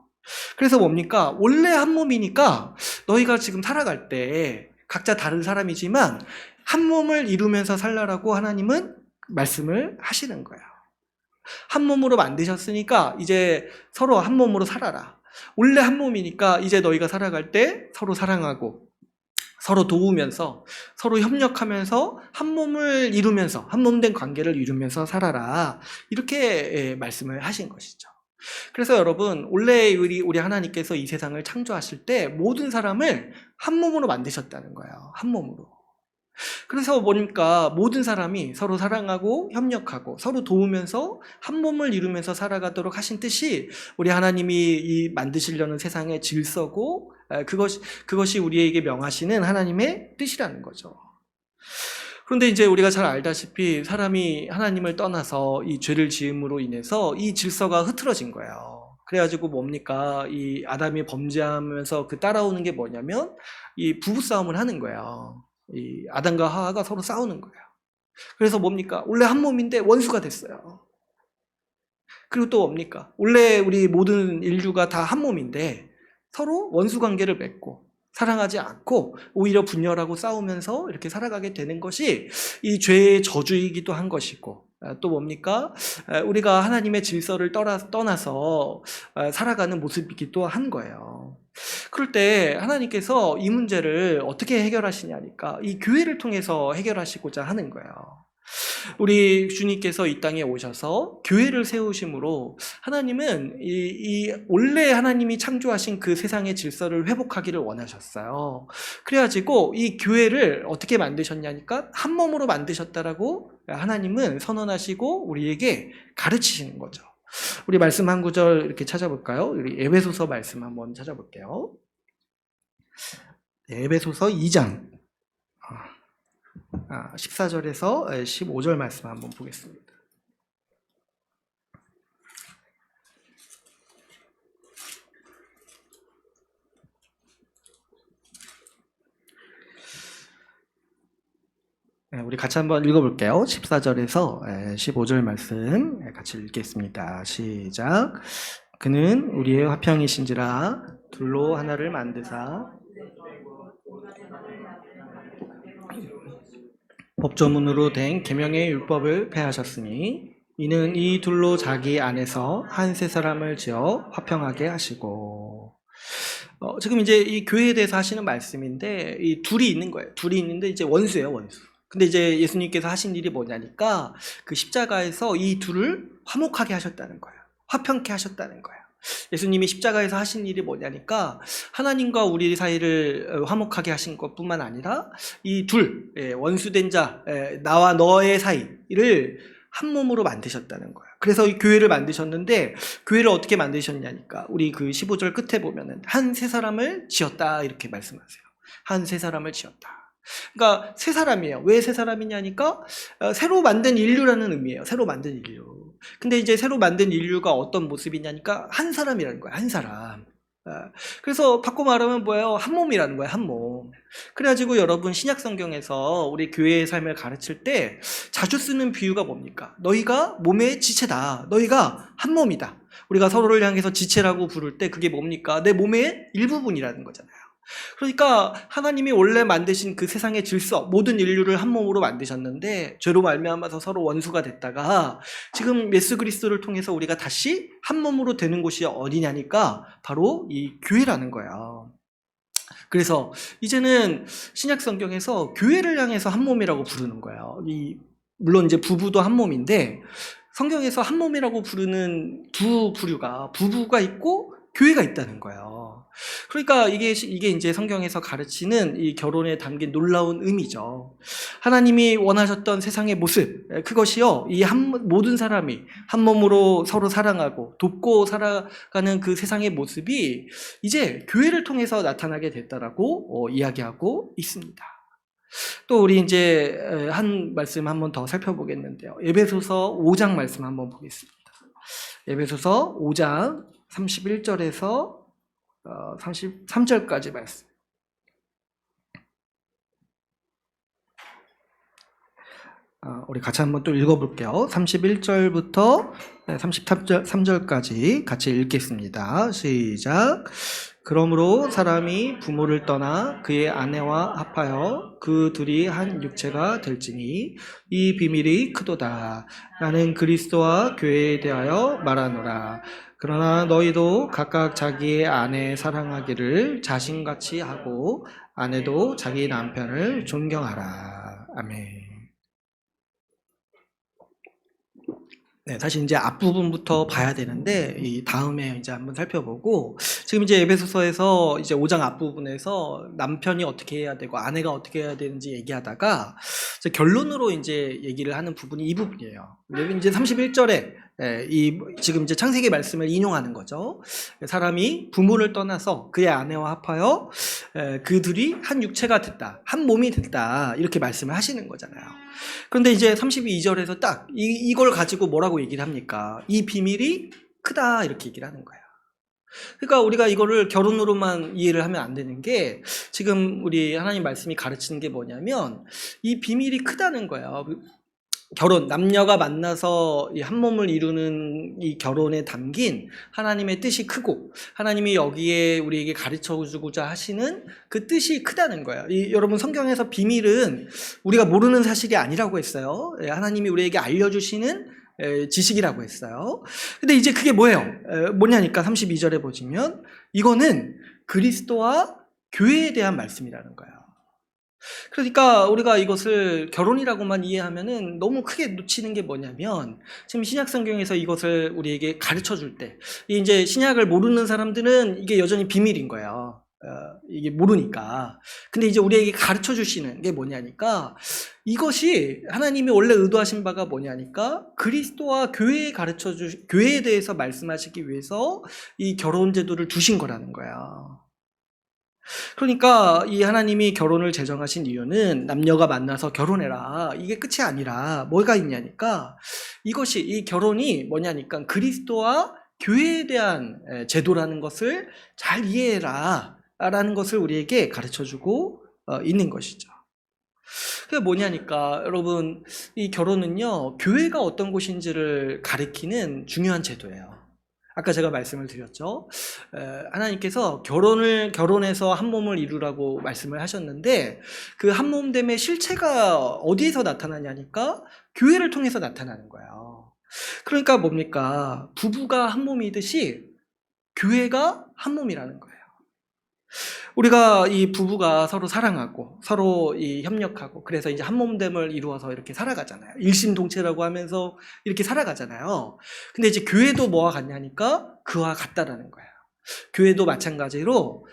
그래서 뭡니까? 원래 한 몸이니까 너희가 지금 살아갈 때 각자 다른 사람이지만 한 몸을 이루면서 살라라고 하나님은 말씀을 하시는 거예요. 한 몸으로 만드셨으니까 이제 서로 한 몸으로 살아라. 원래 한 몸이니까 이제 너희가 살아갈 때 서로 사랑하고 서로 도우면서 서로 협력하면서 한 몸을 이루면서 한 몸 된 관계를 이루면서 살아라. 이렇게 말씀을 하신 것이죠. 그래서 여러분 원래 우리 하나님께서 이 세상을 창조하실 때 모든 사람을 한 몸으로 만드셨다는 거예요. 한 몸으로. 그래서 보니까 모든 사람이 서로 사랑하고 협력하고 서로 도우면서 한 몸을 이루면서 살아가도록 하신 뜻이 우리 하나님이 이 만드시려는 세상의 질서고 그것이 우리에게 명하시는 하나님의 뜻이라는 거죠. 그런데 이제 우리가 잘 알다시피 사람이 하나님을 떠나서 이 죄를 지음으로 인해서 이 질서가 흐트러진 거예요. 그래가지고 뭡니까? 이 아담이 범죄하면서 그 따라오는 게 뭐냐면 이 부부싸움을 하는 거예요. 이 아담과 하와가 서로 싸우는 거예요. 그래서 뭡니까? 원래 한 몸인데 원수가 됐어요. 그리고 또 뭡니까? 원래 우리 모든 인류가 다 한 몸인데 서로 원수 관계를 맺고 사랑하지 않고 오히려 분열하고 싸우면서 이렇게 살아가게 되는 것이 이 죄의 저주이기도 한 것이고 또 뭡니까? 우리가 하나님의 질서를 떠나서 살아가는 모습이기도 한 거예요. 그럴 때 하나님께서 이 문제를 어떻게 해결하시냐니까 이 교회를 통해서 해결하시고자 하는 거예요. 우리 주님께서 이 땅에 오셔서 교회를 세우심으로 하나님은 이 원래 하나님이 창조하신 그 세상의 질서를 회복하기를 원하셨어요. 그래가지고 이 교회를 어떻게 만드셨냐니까 한 몸으로 만드셨다라고 하나님은 선언하시고 우리에게 가르치시는 거죠. 우리 말씀 한 구절 이렇게 찾아볼까요? 우리 에베소서 말씀 한번 찾아볼게요. 에베소서 2장 14절에서 15절 말씀 한번 보겠습니다. 우리 같이 한번 읽어볼게요. 14절에서 15절 말씀 같이 읽겠습니다. 시작. 그는 우리의 화평이신지라 둘로 하나를 만드사 법조문으로 된 계명의 율법을 폐하셨으니 이는 이 둘로 자기 안에서 한 세 사람을 지어 화평하게 하시고 지금 이제 이 교회에 대해서 하시는 말씀인데 이 둘이 있는 거예요. 둘이 있는데 이제 원수예요, 원수. 근데 이제 예수님께서 하신 일이 뭐냐니까 그 십자가에서 이 둘을 화목하게 하셨다는 거예요. 화평케 하셨다는 거예요. 예수님이 십자가에서 하신 일이 뭐냐니까 하나님과 우리 사이를 화목하게 하신 것뿐만 아니라 이 둘, 원수된 자, 나와 너의 사이를 한 몸으로 만드셨다는 거예요. 그래서 이 교회를 만드셨는데 교회를 어떻게 만드셨냐니까 우리 그 15절 끝에 보면은 한 세 사람을 지었다 이렇게 말씀하세요. 한 세 사람을 지었다. 그러니까 세 사람이에요. 왜 세 사람이냐니까 새로 만든 인류라는 의미예요. 새로 만든 인류. 근데 이제 새로 만든 인류가 어떤 모습이냐니까 한 사람이라는 거예요. 한 사람. 그래서 바꿔 말하면 뭐예요? 한 몸이라는 거예요, 한 몸. 그래가지고 여러분 신약 성경에서 우리 교회의 삶을 가르칠 때 자주 쓰는 비유가 뭡니까? 너희가 몸의 지체다. 너희가 한 몸이다. 우리가 서로를 향해서 지체라고 부를 때 그게 뭡니까? 내 몸의 일부분이라는 거잖아요. 그러니까 하나님이 원래 만드신 그 세상의 질서, 모든 인류를 한 몸으로 만드셨는데 죄로 말미암아서 서로 원수가 됐다가 지금 예수 그리스도를 통해서 우리가 다시 한 몸으로 되는 곳이 어디냐니까 바로 이 교회라는 거예요. 그래서 이제는 신약 성경에서 교회를 향해서 한 몸이라고 부르는 거예요. 물론 이제 부부도 한 몸인데 성경에서 한 몸이라고 부르는 두 부류가 부부가 있고 교회가 있다는 거예요. 그러니까 이게 이제 성경에서 가르치는 이 결혼에 담긴 놀라운 의미죠. 하나님이 원하셨던 세상의 모습, 그것이요, 모든 사람이 한 몸으로 서로 사랑하고 돕고 살아가는 그 세상의 모습이 이제 교회를 통해서 나타나게 됐다라고 이야기하고 있습니다. 또 우리 이제 한 말씀 한번 더 살펴보겠는데요. 에베소서 5장 말씀 한번 보겠습니다. 에베소서 5장 31절에서 33절까지 말씀. 우리 같이 한번 또 읽어볼게요. 31절부터 33절까지 같이 읽겠습니다. 시작. 그러므로 사람이 부모를 떠나 그의 아내와 합하여 그 둘이 한 육체가 될지니 이 비밀이 크도다. 나는 그리스도와 교회에 대하여 말하노라. 그러나 너희도 각각 자기의 아내 사랑하기를 자신같이 하고 아내도 자기 남편을 존경하라. 아멘. 네, 사실 이제 앞부분부터 봐야 되는데, 이 다음에 이제 한번 살펴보고, 지금 이제 에베소서에서 이제 5장 앞부분에서 남편이 어떻게 해야 되고, 아내가 어떻게 해야 되는지 얘기하다가, 이제 결론으로 이제 얘기를 하는 부분이 이 부분이에요. 이제 31절에, 지금 이제 창세기 말씀을 인용하는 거죠. 사람이 부모를 떠나서 그의 아내와 합하여, 그들이 한 육체가 됐다. 한 몸이 됐다. 이렇게 말씀을 하시는 거잖아요. 그런데 이제 32절에서 딱 이걸 가지고 뭐라고 얘기를 합니까? 이 비밀이 크다 이렇게 얘기를 하는 거예요. 그러니까 우리가 이거를 결혼으로만 이해를 하면 안 되는 게 지금 우리 하나님 말씀이 가르치는 게 뭐냐면 이 비밀이 크다는 거예요. 결혼, 남녀가 만나서 이 한 몸을 이루는 이 결혼에 담긴 하나님의 뜻이 크고 하나님이 여기에 우리에게 가르쳐주고자 하시는 그 뜻이 크다는 거예요. 여러분 성경에서 비밀은 우리가 모르는 사실이 아니라고 했어요. 하나님이 우리에게 알려주시는 지식이라고 했어요. 근데 이제 그게 뭐냐니까 32절에 보시면 이거는 그리스도와 교회에 대한 말씀이라는 거예요. 그러니까 우리가 이것을 결혼이라고만 이해하면은 너무 크게 놓치는 게 뭐냐면 지금 신약 성경에서 이것을 우리에게 가르쳐 줄 때 이제 신약을 모르는 사람들은 이게 여전히 비밀인 거예요. 이게 모르니까. 근데 이제 우리에게 가르쳐 주시는 게 뭐냐니까 이것이 하나님이 원래 의도하신 바가 뭐냐니까 그리스도와 교회에 대해서 말씀하시기 위해서 이 결혼 제도를 두신 거라는 거예요. 그러니까 이 하나님이 결혼을 제정하신 이유는 남녀가 만나서 결혼해라 이게 끝이 아니라 뭐가 있냐니까 이것이 이 결혼이 뭐냐니까 그리스도와 교회에 대한 제도라는 것을 잘 이해해라 라는 것을 우리에게 가르쳐주고 있는 것이죠. 그게 뭐냐니까 여러분 이 결혼은요 교회가 어떤 곳인지를 가리키는 중요한 제도예요. 아까 제가 말씀을 드렸죠. 하나님께서 결혼해서 한 몸을 이루라고 말씀을 하셨는데 그 한 몸됨의 실체가 어디에서 나타나냐니까 교회를 통해서 나타나는 거예요. 그러니까 뭡니까? 부부가 한 몸이듯이 교회가 한 몸이라는 거예요. 우리가 이 부부가 서로 사랑하고 서로 협력하고 그래서 이제 한 몸됨을 이루어서 이렇게 살아가잖아요. 일심동체라고 하면서 이렇게 살아가잖아요. 근데 이제 교회도 뭐와 같냐니까 그와 같다라는 거예요. 교회도 마찬가지로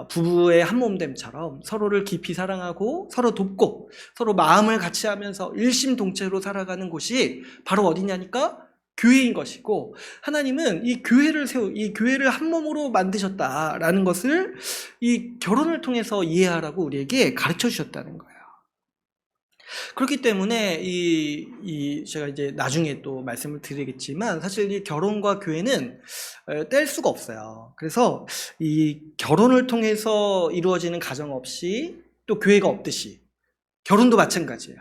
부부의 한 몸됨처럼 서로를 깊이 사랑하고 서로 돕고 서로 마음을 같이 하면서 일심동체로 살아가는 곳이 바로 어디냐니까 교회인 것이고 하나님은 이 교회를 한 몸으로 만드셨다라는 것을 이 결혼을 통해서 이해하라고 우리에게 가르쳐 주셨다는 거예요. 그렇기 때문에 제가 이제 나중에 또 말씀을 드리겠지만 사실 이 결혼과 교회는 뗄 수가 없어요. 그래서 이 결혼을 통해서 이루어지는 가정 없이 또 교회가 없듯이 결혼도 마찬가지예요.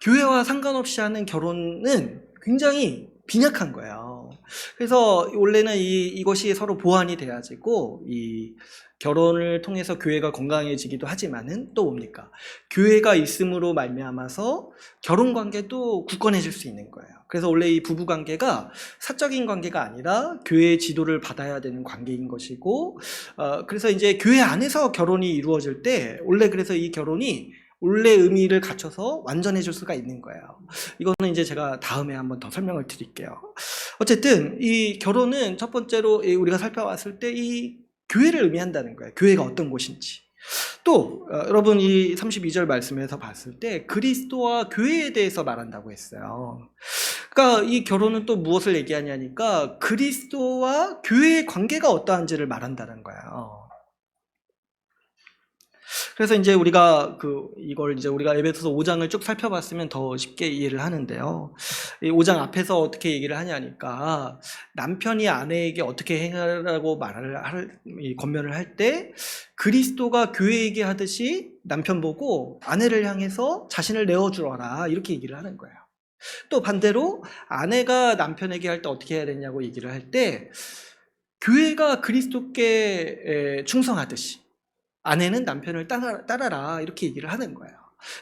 교회와 상관없이 하는 결혼은 굉장히 빈약한 거예요. 그래서 원래는 이것이 서로 보완이 돼야지고 이 결혼을 통해서 교회가 건강해지기도 하지만은 또 뭡니까? 교회가 있음으로 말미암아서 결혼 관계도 굳건해질 수 있는 거예요. 그래서 원래 이 부부 관계가 사적인 관계가 아니라 교회의 지도를 받아야 되는 관계인 것이고, 그래서 이제 교회 안에서 결혼이 이루어질 때 원래 그래서 이 결혼이 원래 의미를 갖춰서 완전해질 수가 있는 거예요. 이거는 이제 제가 다음에 한번 더 설명을 드릴게요. 어쨌든 이 결혼은 첫 번째로 우리가 살펴봤을 때 이 교회를 의미한다는 거예요. 교회가 어떤 곳인지. 또 여러분 이 32절 말씀에서 봤을 때 그리스도와 교회에 대해서 말한다고 했어요. 그러니까 이 결혼은 또 무엇을 얘기하냐니까 그리스도와 교회의 관계가 어떠한지를 말한다는 거예요. 그래서 이제 우리가 이걸 이제 우리가 에베소서 5장을 쭉 살펴봤으면 더 쉽게 이해를 하는데요. 이 5장 앞에서 어떻게 얘기를 하냐니까 남편이 아내에게 어떻게 행하라고 권면을 할 때 그리스도가 교회에게 하듯이 남편 보고 아내를 향해서 자신을 내어주어라 이렇게 얘기를 하는 거예요. 또 반대로 아내가 남편에게 할 때 어떻게 해야 되냐고 얘기를 할 때 교회가 그리스도께 충성하듯이 아내는 남편을 따라라 이렇게 얘기를 하는 거예요.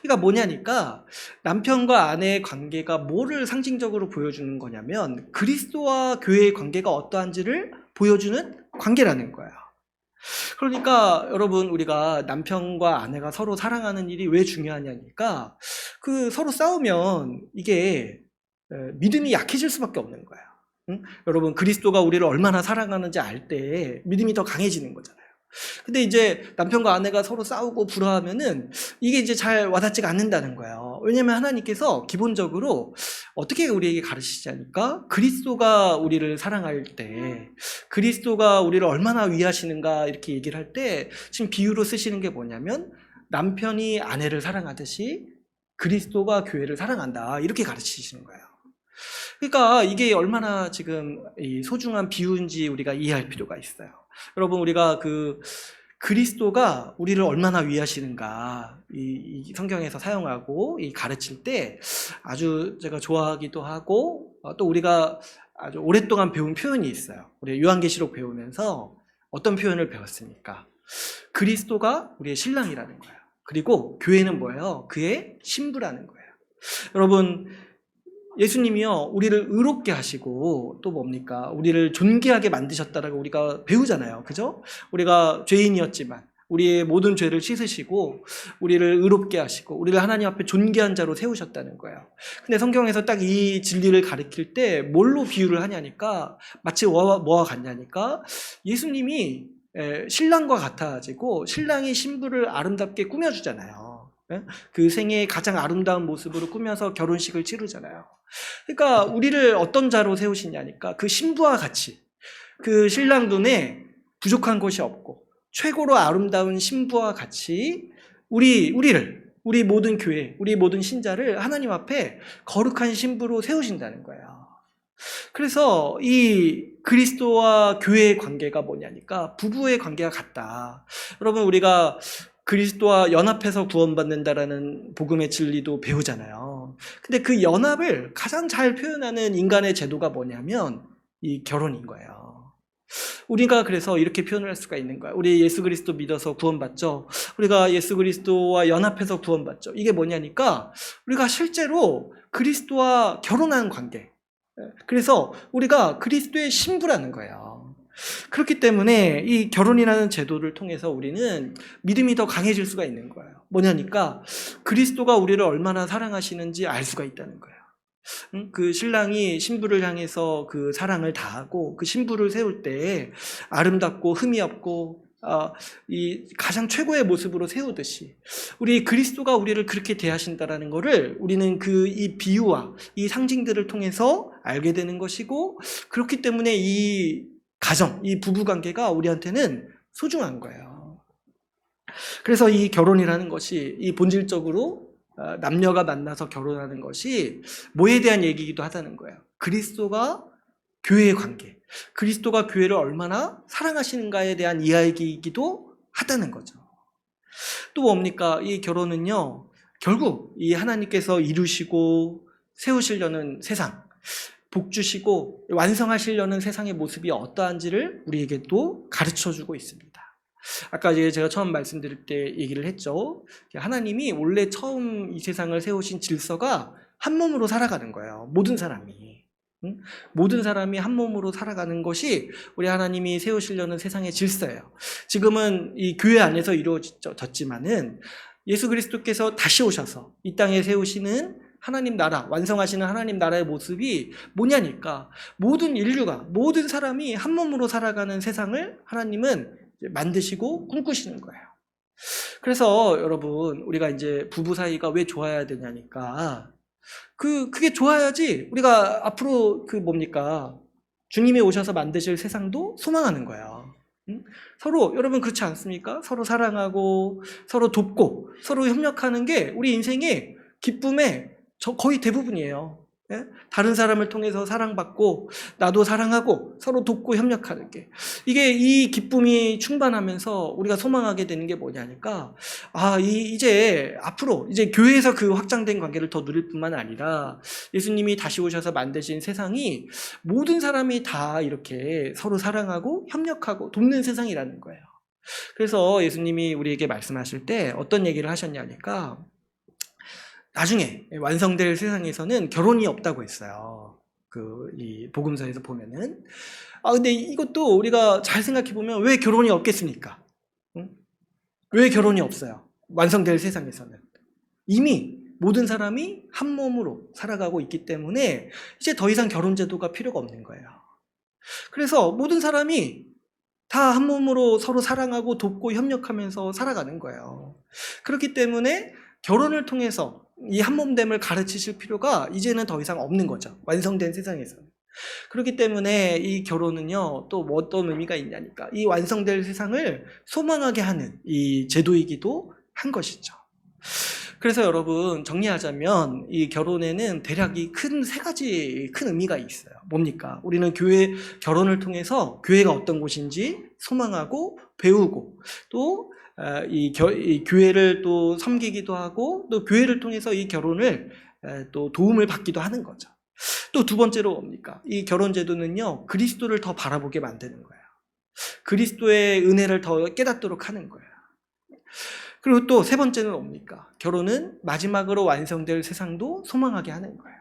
그러니까 뭐냐니까 남편과 아내의 관계가 뭐를 상징적으로 보여주는 거냐면 그리스도와 교회의 관계가 어떠한지를 보여주는 관계라는 거예요. 그러니까 여러분 우리가 남편과 아내가 서로 사랑하는 일이 왜 중요하냐니까 서로 싸우면 이게 믿음이 약해질 수밖에 없는 거예요. 응? 여러분 그리스도가 우리를 얼마나 사랑하는지 알 때 믿음이 더 강해지는 거잖아요. 근데 이제 남편과 아내가 서로 싸우고 불화하면은 이게 이제 잘 와닿지가 않는다는 거예요. 왜냐면 하나님께서 기본적으로 어떻게 우리에게 가르치자니까 그리스도가 우리를 사랑할 때 그리스도가 우리를 얼마나 위하시는가 이렇게 얘기를 할 때 지금 비유로 쓰시는 게 뭐냐면 남편이 아내를 사랑하듯이 그리스도가 교회를 사랑한다 이렇게 가르치시는 거예요. 그러니까 이게 얼마나 지금 소중한 비유인지 우리가 이해할 필요가 있어요. 여러분 우리가 그리스도가 우리를 얼마나 위하시는가 이 성경에서 사용하고 가르칠 때 아주 제가 좋아하기도 하고 또 우리가 아주 오랫동안 배운 표현이 있어요. 우리 요한계시록 배우면서 어떤 표현을 배웠습니까? 그리스도가 우리의 신랑이라는 거예요. 그리고 교회는 뭐예요? 그의 신부라는 거예요. 여러분 예수님이요 우리를 의롭게 하시고 또 뭡니까 우리를 존귀하게 만드셨다라고 우리가 배우잖아요. 그죠? 우리가 죄인이었지만 우리의 모든 죄를 씻으시고 우리를 의롭게 하시고 우리를 하나님 앞에 존귀한 자로 세우셨다는 거예요. 근데 성경에서 딱 이 진리를 가르칠 때 뭘로 비유를 하냐니까 마치 뭐와 같냐니까 예수님이 신랑과 같아지고 신랑이 신부를 아름답게 꾸며주잖아요. 그 생애의 가장 아름다운 모습으로 꾸며서 결혼식을 치르잖아요. 그러니까 우리를 어떤 자로 세우시냐니까 그 신부와 같이 그 신랑 눈에 부족한 것이 없고 최고로 아름다운 신부와 같이 우리 모든 교회, 우리 모든 신자를 하나님 앞에 거룩한 신부로 세우신다는 거예요. 그래서 이 그리스도와 교회의 관계가 뭐냐니까 부부의 관계가 같다. 여러분 우리가 그리스도와 연합해서 구원받는다라는 복음의 진리도 배우잖아요. 근데 그 연합을 가장 잘 표현하는 인간의 제도가 뭐냐면 이 결혼인 거예요. 우리가 그래서 이렇게 표현을 할 수가 있는 거야. 우리 예수 그리스도 믿어서 구원받죠. 우리가 예수 그리스도와 연합해서 구원받죠. 이게 뭐냐니까 우리가 실제로 그리스도와 결혼한 관계. 그래서 우리가 그리스도의 신부라는 거예요. 그렇기 때문에 이 결혼이라는 제도를 통해서 우리는 믿음이 더 강해질 수가 있는 거예요. 뭐냐니까 그리스도가 우리를 얼마나 사랑하시는지 알 수가 있다는 거예요. 그 신랑이 신부를 향해서 그 사랑을 다하고 그 신부를 세울 때 아름답고 흠이 없고 이 가장 최고의 모습으로 세우듯이 우리 그리스도가 우리를 그렇게 대하신다라는 것을 우리는 이 비유와 이 상징들을 통해서 알게 되는 것이고 그렇기 때문에 이 부부 관계가 우리한테는 소중한 거예요. 그래서 이 결혼이라는 것이 이 본질적으로 남녀가 만나서 결혼하는 것이 뭐에 대한 얘기이기도 하다는 거예요. 그리스도가 교회의 관계, 그리스도가 교회를 얼마나 사랑하시는가에 대한 이야기이기도 하다는 거죠. 또 뭡니까? 이 결혼은요, 결국 이 하나님께서 이루시고 세우시려는 세상, 복 주시고 완성하시려는 세상의 모습이 어떠한지를 우리에게 또 가르쳐주고 있습니다. 아까 제가 처음 말씀드릴 때 얘기를 했죠. 하나님이 원래 처음 이 세상을 세우신 질서가 한 몸으로 살아가는 거예요. 모든 사람이. 모든 사람이 한 몸으로 살아가는 것이 우리 하나님이 세우시려는 세상의 질서예요. 지금은 이 교회 안에서 이루어졌지만은 예수 그리스도께서 다시 오셔서 이 땅에 세우시는 하나님 나라, 완성하시는 하나님 나라의 모습이 뭐냐니까 모든 인류가, 모든 사람이 한 몸으로 살아가는 세상을 하나님은 만드시고 꿈꾸시는 거예요. 그래서 여러분, 우리가 이제 부부 사이가 왜 좋아야 되냐니까 그게 좋아야지 우리가 앞으로 주님이 오셔서 만드실 세상도 소망하는 거예요. 서로, 여러분 그렇지 않습니까? 서로 사랑하고 서로 돕고 서로 협력하는 게 우리 인생의 기쁨의 거의 대부분이에요. 예? 다른 사람을 통해서 사랑받고 나도 사랑하고 서로 돕고 협력하는 게, 이게 이 기쁨이 충만하면서 우리가 소망하게 되는 게 뭐냐니까 이제 앞으로 이제 교회에서 그 확장된 관계를 더 누릴 뿐만 아니라 예수님이 다시 오셔서 만드신 세상이 모든 사람이 다 이렇게 서로 사랑하고 협력하고 돕는 세상이라는 거예요. 그래서 예수님이 우리에게 말씀하실 때 어떤 얘기를 하셨냐니까 나중에 완성될 세상에서는 결혼이 없다고 했어요. 이 복음서에서 보면은. 근데 이것도 우리가 잘 생각해 보면 왜 결혼이 없겠습니까? 응? 왜 결혼이 없어요? 완성될 세상에서는. 이미 모든 사람이 한 몸으로 살아가고 있기 때문에 이제 더 이상 결혼 제도가 필요가 없는 거예요. 그래서 모든 사람이 다 한 몸으로 서로 사랑하고 돕고 협력하면서 살아가는 거예요. 그렇기 때문에 결혼을 통해서 이 한몸됨을 가르치실 필요가 이제는 더 이상 없는 거죠. 완성된 세상에서는. 그렇기 때문에 이 결혼은요, 또 어떤 의미가 있냐니까 이 완성될 세상을 소망하게 하는 이 제도이기도 한 것이죠. 그래서 여러분, 정리하자면 이 결혼에는 대략 이 세 가지 큰 의미가 있어요. 뭡니까? 우리는 결혼을 통해서 교회가 어떤 곳인지 소망하고 배우고, 또 이 교회를 또 섬기기도 하고, 또 교회를 통해서 이 결혼을 또 도움을 받기도 하는 거죠. 또 두 번째로 뭡니까? 이 결혼 제도는요, 그리스도를 더 바라보게 만드는 거예요. 그리스도의 은혜를 더 깨닫도록 하는 거예요. 그리고 또 세 번째는 뭡니까? 결혼은 마지막으로 완성될 세상도 소망하게 하는 거예요.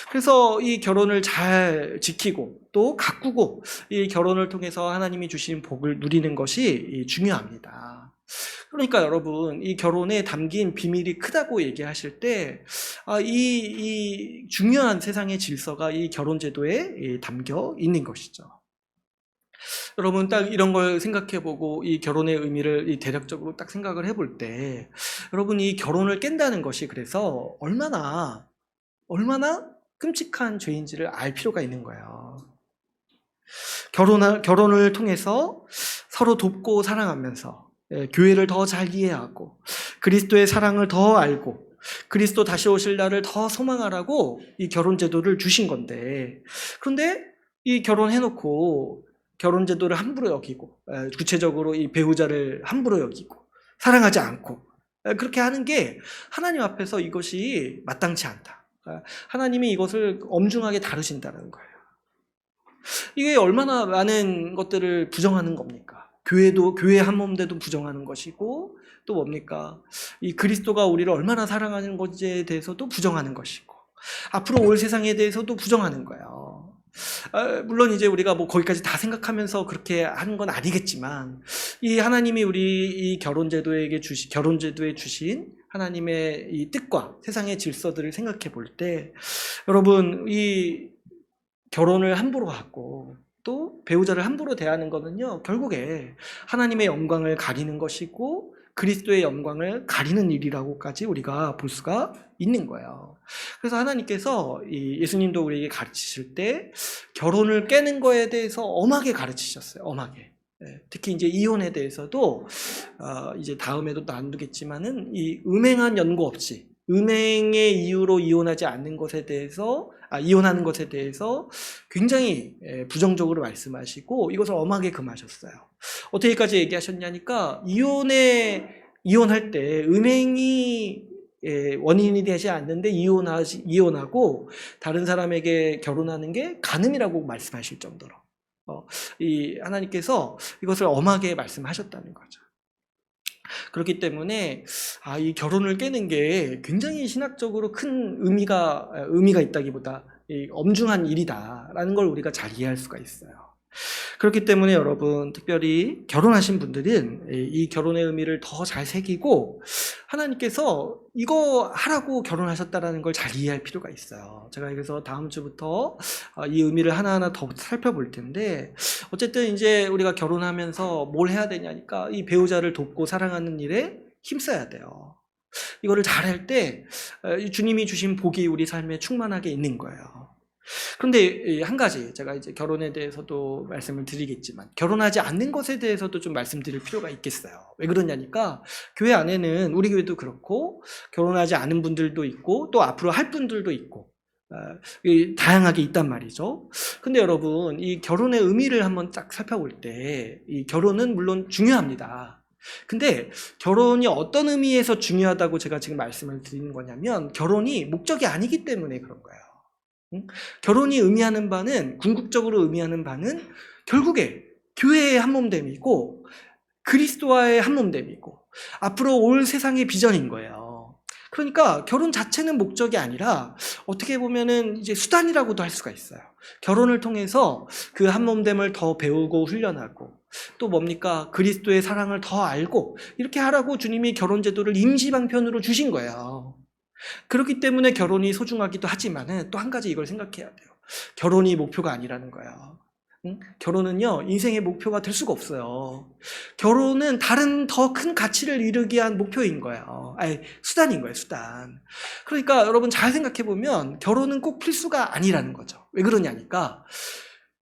그래서 이 결혼을 잘 지키고 또 가꾸고 이 결혼을 통해서 하나님이 주신 복을 누리는 것이 중요합니다. 그러니까 여러분, 이 결혼에 담긴 비밀이 크다고 얘기하실 때 이 중요한 세상의 질서가 이 결혼 제도에 담겨 있는 것이죠. 여러분, 딱 이런 걸 생각해보고 이 결혼의 의미를 대략적으로 딱 생각을 해볼 때, 여러분, 이 결혼을 깬다는 것이 그래서 얼마나 끔찍한 죄인지를 알 필요가 있는 거예요. 결혼을 통해서 서로 돕고 사랑하면서 교회를 더 잘 이해하고 그리스도의 사랑을 더 알고 그리스도 다시 오실 날을 더 소망하라고 이 결혼 제도를 주신 건데, 그런데 이 결혼해놓고 결혼 제도를 함부로 여기고, 구체적으로 이 배우자를 함부로 여기고 사랑하지 않고 그렇게 하는 게 하나님 앞에서 이것이 마땅치 않다. 하나님이 이것을 엄중하게 다루신다는 거예요. 이게 얼마나 많은 것들을 부정하는 겁니까? 교회 한 몸대도 부정하는 것이고, 또 뭡니까? 이 그리스도가 우리를 얼마나 사랑하는 것에 대해서도 부정하는 것이고, 앞으로 올 세상에 대해서도 부정하는 거예요. 물론 이제 우리가 거기까지 다 생각하면서 그렇게 하는 건 아니겠지만, 이 하나님이 우리 이 결혼 제도에 주신 하나님의 이 뜻과 세상의 질서들을 생각해 볼 때, 여러분, 이 결혼을 함부로 하고 또 배우자를 함부로 대하는 거는요, 결국에 하나님의 영광을 가리는 것이고 그리스도의 영광을 가리는 일이라고까지 우리가 볼 수가 있는 거예요. 그래서 하나님께서 예수님도 우리에게 가르치실 때 결혼을 깨는 거에 대해서 엄하게 가르치셨어요. 엄하게. 특히 이제 이혼에 대해서도 이제 다음에도 나누겠지만은 이 음행한 연고 없이 음행의 이유로 이혼하지 않는 것에 대해서 이혼하는 것에 대해서 굉장히 부정적으로 말씀하시고 이것을 엄하게 금하셨어요. 어떻게까지 얘기하셨냐니까 이혼할 때 음행이 원인이 되지 않는데 이혼하고 다른 사람에게 결혼하는 게 간음이라고 말씀하실 정도로 이 하나님께서 이것을 엄하게 말씀하셨다는 거죠. 그렇기 때문에 이 결혼을 깨는 게 굉장히 신학적으로 큰 의미가 있다기보다 엄중한 일이다라는 걸 우리가 잘 이해할 수가 있어요. 그렇기 때문에 여러분, 특별히 결혼하신 분들은 이 결혼의 의미를 더 잘 새기고 하나님께서 이거 하라고 결혼하셨다라는 걸 잘 이해할 필요가 있어요. 제가 그래서 다음 주부터 이 의미를 하나하나 더 살펴볼 텐데, 어쨌든 이제 우리가 결혼하면서 뭘 해야 되냐니까 이 배우자를 돕고 사랑하는 일에 힘써야 돼요. 이거를 잘할 때 주님이 주신 복이 우리 삶에 충만하게 있는 거예요. 그런데 한 가지 제가 이제 결혼에 대해서도 말씀을 드리겠지만 결혼하지 않는 것에 대해서도 좀 말씀드릴 필요가 있겠어요. 왜 그러냐니까 교회 안에는 우리 교회도 그렇고 결혼하지 않은 분들도 있고 또 앞으로 할 분들도 있고 다양하게 있단 말이죠. 근데 여러분, 이 결혼의 의미를 한번 딱 살펴볼 때 이 결혼은 물론 중요합니다. 근데 결혼이 어떤 의미에서 중요하다고 제가 지금 말씀을 드리는 거냐면 결혼이 목적이 아니기 때문에 그런 거예요. 결혼이 의미하는 바는, 궁극적으로 의미하는 바는 결국에 교회의 한몸됨이고 그리스도와의 한몸됨이고 앞으로 올 세상의 비전인 거예요. 그러니까 결혼 자체는 목적이 아니라 어떻게 보면은 이제 수단이라고도 할 수가 있어요. 결혼을 통해서 그 한몸됨을 더 배우고 훈련하고 또 뭡니까? 그리스도의 사랑을 더 알고 이렇게 하라고 주님이 결혼제도를 임시방편으로 주신 거예요. 그렇기 때문에 결혼이 소중하기도 하지만은 또 한 가지 이걸 생각해야 돼요. 결혼이 목표가 아니라는 거예요. 결혼은요, 인생의 목표가 될 수가 없어요. 결혼은 다른 더 큰 가치를 이루기 위한 목표인 거예요. 수단인 거예요, 수단. 그러니까 여러분 잘 생각해보면 결혼은 꼭 필수가 아니라는 거죠. 왜 그러냐니까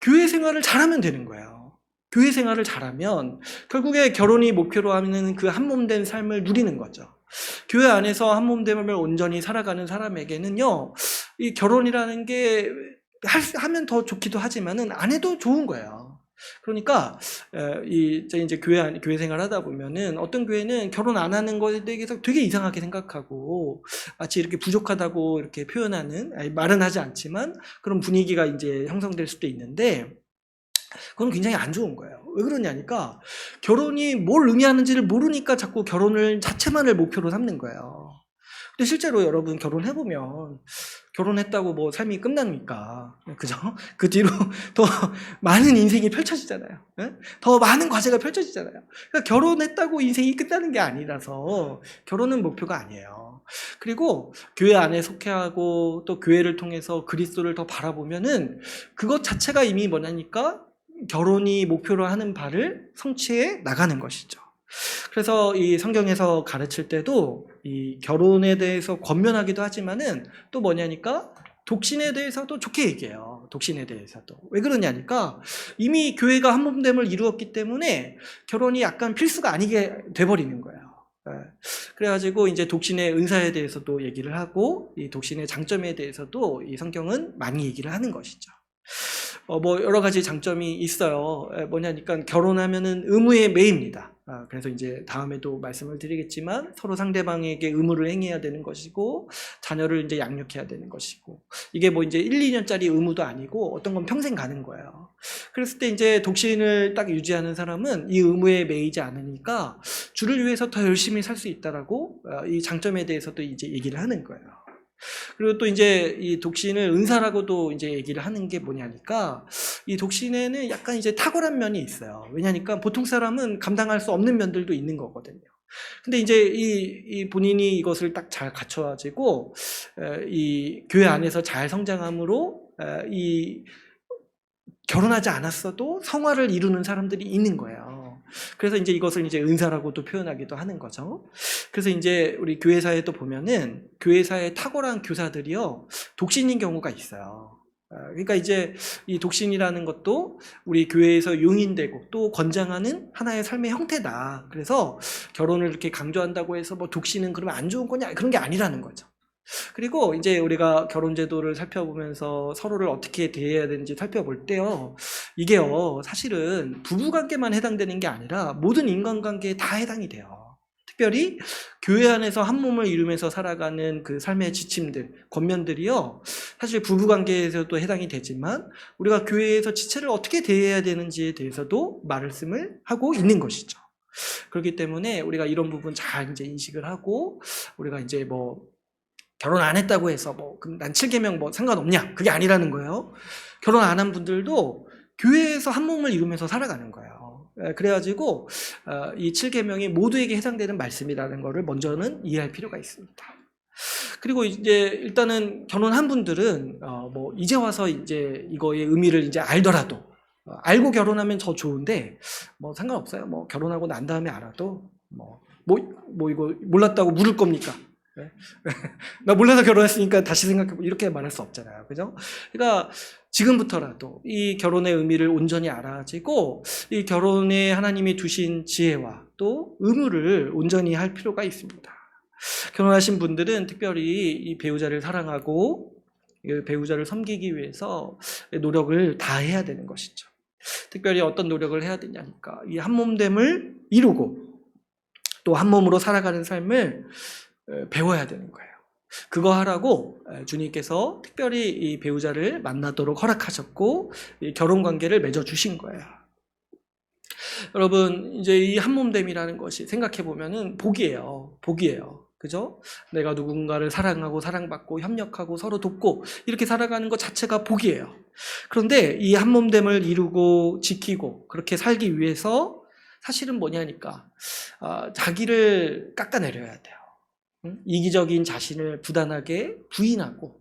교회 생활을 잘하면 되는 거예요. 교회 생활을 잘하면 결국에 결혼이 목표로 하는 그 한몸된 삶을 누리는 거죠. 교회 안에서 한몸됨을 온전히 살아가는 사람에게는요, 이 결혼이라는 게 하면 더 좋기도 하지만은 안 해도 좋은 거예요. 그러니까 이제 교회 생활 하다 보면은 어떤 교회는 결혼 안 하는 것에 대해서 되게 이상하게 생각하고 마치 이렇게 부족하다고 이렇게 표현하는, 말은 하지 않지만 그런 분위기가 이제 형성될 수도 있는데 그건 굉장히 안 좋은 거예요. 왜 그러냐니까 결혼이 뭘 의미하는지를 모르니까 자꾸 결혼을 자체만을 목표로 삼는 거예요. 근데 실제로 여러분 결혼해보면 결혼했다고 뭐 삶이 끝납니까? 그죠? 그 뒤로 더 많은 인생이 펼쳐지잖아요. 더 많은 과제가 펼쳐지잖아요. 그러니까 결혼했다고 인생이 끝나는 게 아니라서 결혼은 목표가 아니에요. 그리고 교회 안에 속해하고 또 교회를 통해서 그리스도를 더 바라보면은 그것 자체가 이미 뭐냐니까 결혼이 목표로 하는 바를 성취해 나가는 것이죠. 그래서 이 성경에서 가르칠 때도 이 결혼에 대해서 권면하기도 하지만은 또 뭐냐니까 독신에 대해서도 좋게 얘기해요. 독신에 대해서도. 왜 그러냐니까 이미 교회가 한몸됨을 이루었기 때문에 결혼이 약간 필수가 아니게 돼버리는 거예요. 그래가지고 이제 독신의 은사에 대해서도 얘기를 하고 이 독신의 장점에 대해서도 이 성경은 많이 얘기를 하는 것이죠. 뭐 여러 가지 장점이 있어요. 뭐냐니까 결혼하면은 의무에 매입니다. 그래서 이제 다음에도 말씀을 드리겠지만 서로 상대방에게 의무를 행해야 되는 것이고 자녀를 이제 양육해야 되는 것이고 이게 뭐 이제 1, 2년짜리 의무도 아니고 어떤 건 평생 가는 거예요. 그랬을 때 이제 독신을 딱 유지하는 사람은 이 의무에 매이지 않으니까 주를 위해서 더 열심히 살 수 있다라고 이 장점에 대해서도 이제 얘기를 하는 거예요. 그리고 또 이제 이 독신을 은사라고도 이제 얘기를 하는 게 뭐냐니까 이 독신에는 약간 이제 탁월한 면이 있어요. 왜냐니까 보통 사람은 감당할 수 없는 면들도 있는 거거든요. 근데 이제 이 본인이 이것을 딱 잘 갖춰가지고 이 교회 안에서 잘 성장함으로 이 결혼하지 않았어도 성화를 이루는 사람들이 있는 거예요. 그래서 이제 이것을 이제 은사라고도 표현하기도 하는 거죠. 그래서 이제 우리 교회사에도 보면은 교회사의 탁월한 교사들이요 독신인 경우가 있어요. 그러니까 이제 이 독신이라는 것도 우리 교회에서 용인되고 또 권장하는 하나의 삶의 형태다. 그래서 결혼을 이렇게 강조한다고 해서 뭐 독신은 그러면 안 좋은 거냐 그런 게 아니라는 거죠. 그리고 이제 우리가 결혼 제도를 살펴보면서 서로를 어떻게 대해야 되는지 살펴볼 때요, 이게요, 사실은 부부 관계만 해당되는 게 아니라 모든 인간관계에 다 해당이 돼요. 특별히 교회 안에서 한 몸을 이루면서 살아가는 그 삶의 지침들, 권면들이요, 사실 부부 관계에서도 해당이 되지만 우리가 교회에서 지체를 어떻게 대해야 되는지에 대해서도 말씀을 하고 있는 것이죠. 그렇기 때문에 우리가 이런 부분 잘 이제 인식을 하고, 우리가 이제 뭐 결혼 안 했다고 해서 뭐 그럼 난 7계명 뭐 상관없냐, 그게 아니라는 거예요. 결혼 안 한 분들도 교회에서 한 몸을 이루면서 살아가는 거예요. 그래가지고 이 7계명이 모두에게 해당되는 말씀이라는 거를 먼저는 이해할 필요가 있습니다. 그리고 이제 일단은 결혼한 분들은 뭐 이제 와서 이제 이거의 의미를 이제 알더라도, 알고 결혼하면 더 좋은데 뭐 상관없어요. 뭐 결혼하고 난 다음에 알아도 뭐 이거 몰랐다고 물을 겁니까? 네? 나 몰라서 결혼했으니까 다시 생각해보, 이렇게 말할 수 없잖아요. 그죠? 그러니까 지금부터라도 이 결혼의 의미를 온전히 알아지고 이 결혼에 하나님이 두신 지혜와 또 의무를 온전히 할 필요가 있습니다. 결혼하신 분들은 특별히 이 배우자를 사랑하고 이 배우자를 섬기기 위해서 노력을 다 해야 되는 것이죠. 특별히 어떤 노력을 해야 되냐니까, 이 한몸됨을 이루고 또 한몸으로 살아가는 삶을 배워야 되는 거예요. 그거 하라고 주님께서 특별히 이 배우자를 만나도록 허락하셨고 이 결혼 관계를 맺어주신 거예요. 여러분, 이제 이 한몸됨이라는 것이 생각해 보면은 복이에요. 복이에요. 그죠? 내가 누군가를 사랑하고 사랑받고 협력하고 서로 돕고 이렇게 살아가는 것 자체가 복이에요. 그런데 이 한몸됨을 이루고 지키고 그렇게 살기 위해서 사실은 뭐냐니까, 자기를 깎아내려야 돼요. 이기적인 자신을 부단하게 부인하고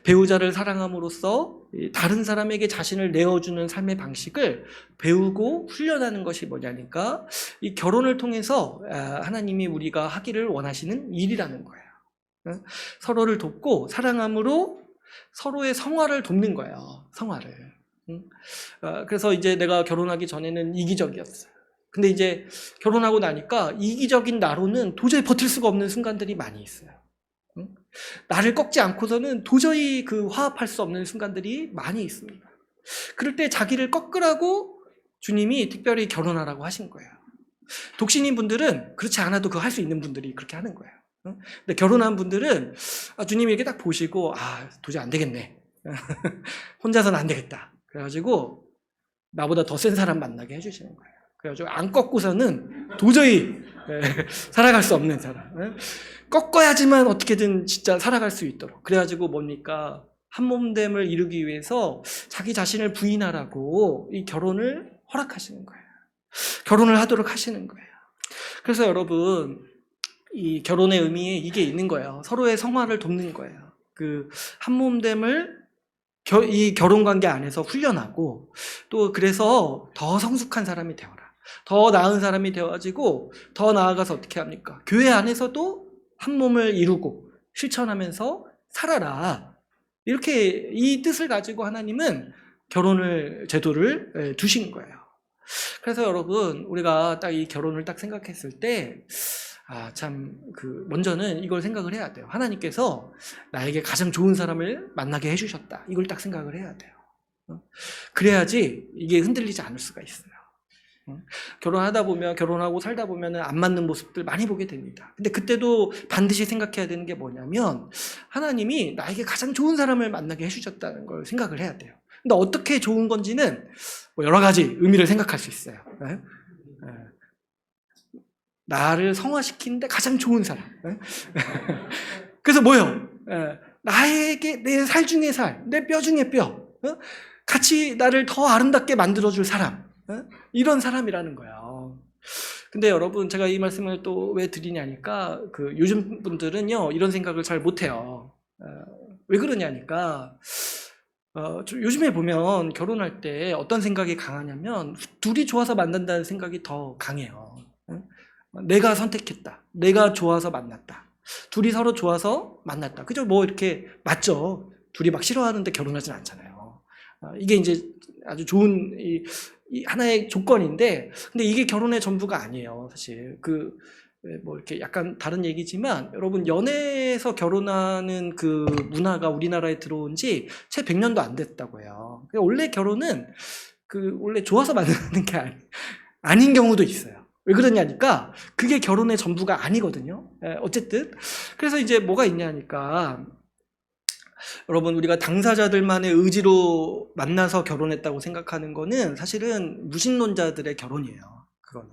배우자를 사랑함으로써 다른 사람에게 자신을 내어주는 삶의 방식을 배우고 훈련하는 것이 뭐냐니까, 이 결혼을 통해서 하나님이 우리가 하기를 원하시는 일이라는 거예요. 서로를 돕고 사랑함으로 서로의 성화를 돕는 거예요. 성화를. 그래서 이제 내가 결혼하기 전에는 이기적이었어요. 근데 이제 결혼하고 나니까 이기적인 나로는 도저히 버틸 수가 없는 순간들이 많이 있어요. 나를 꺾지 않고서는 도저히 화합할 수 없는 순간들이 많이 있습니다. 그럴 때 자기를 꺾으라고 주님이 특별히 결혼하라고 하신 거예요. 독신인 분들은 그렇지 않아도 그거 할 수 있는 분들이 그렇게 하는 거예요. 근데 결혼한 분들은 주님이 이렇게 딱 보시고 도저히 안 되겠네. 혼자서는 안 되겠다. 그래가지고 나보다 더 센 사람 만나게 해주시는 거예요. 그래가지고 안 꺾고서는 도저히 살아갈 수 없는 사람. 꺾어야지만 어떻게든 진짜 살아갈 수 있도록. 그래가지고 뭡니까? 한몸됨을 이루기 위해서 자기 자신을 부인하라고 이 결혼을 허락하시는 거예요. 결혼을 하도록 하시는 거예요. 그래서 여러분, 이 결혼의 의미에 이게 있는 거예요. 서로의 성화를 돕는 거예요. 한몸됨을 이 결혼관계 안에서 훈련하고, 또 그래서 더 성숙한 사람이 되어라. 더 나은 사람이 되어가지고 더 나아가서 어떻게 합니까? 교회 안에서도 한 몸을 이루고 실천하면서 살아라. 이렇게 이 뜻을 가지고 하나님은 제도를 두신 거예요. 그래서 여러분, 우리가 딱 이 결혼을 딱 생각했을 때 먼저는 이걸 생각을 해야 돼요. 하나님께서 나에게 가장 좋은 사람을 만나게 해주셨다. 이걸 딱 생각을 해야 돼요. 그래야지 이게 흔들리지 않을 수가 있어요. 결혼하고 살다 보면 안 맞는 모습들 많이 보게 됩니다. 근데 그때도 반드시 생각해야 되는 게 뭐냐면, 하나님이 나에게 가장 좋은 사람을 만나게 해주셨다는 걸 생각을 해야 돼요. 근데 어떻게 좋은 건지는 여러 가지 의미를 생각할 수 있어요. 나를 성화시키는데 가장 좋은 사람. 그래서 뭐요? 나에게 내 살 중에 살, 내 뼈 중에 뼈, 같이 나를 더 아름답게 만들어줄 사람, 이런 사람이라는 거예요. 근데 여러분, 제가 이 말씀을 또 왜 드리냐니까, 요즘 분들은요 이런 생각을 잘 못해요. 왜 그러냐니까, 요즘에 보면 결혼할 때 어떤 생각이 강하냐면, 둘이 좋아서 만난다는 생각이 더 강해요. 내가 선택했다. 내가 좋아서 만났다. 둘이 서로 좋아서 만났다. 그죠? 이렇게 맞죠? 둘이 막 싫어하는데 결혼하진 않잖아요. 이게 이제 아주 좋은 이 하나의 조건인데, 근데 이게 결혼의 전부가 아니에요, 사실. 뭐 이렇게 약간 다른 얘기지만 여러분 연애에서 결혼하는 그 문화가 우리나라에 들어온 지 채 100년도 안 됐다고 해요. 그러니까 원래 결혼은 원래 좋아서 만나는 게 아닌 경우도 있어요. 왜 그러냐니까 그게 결혼의 전부가 아니거든요. 어쨌든 그래서 이제 뭐가 있냐니까 여러분 우리가 당사자들만의 의지로 만나서 결혼했다고 생각하는 거는 사실은 무신론자들의 결혼이에요. 그거는.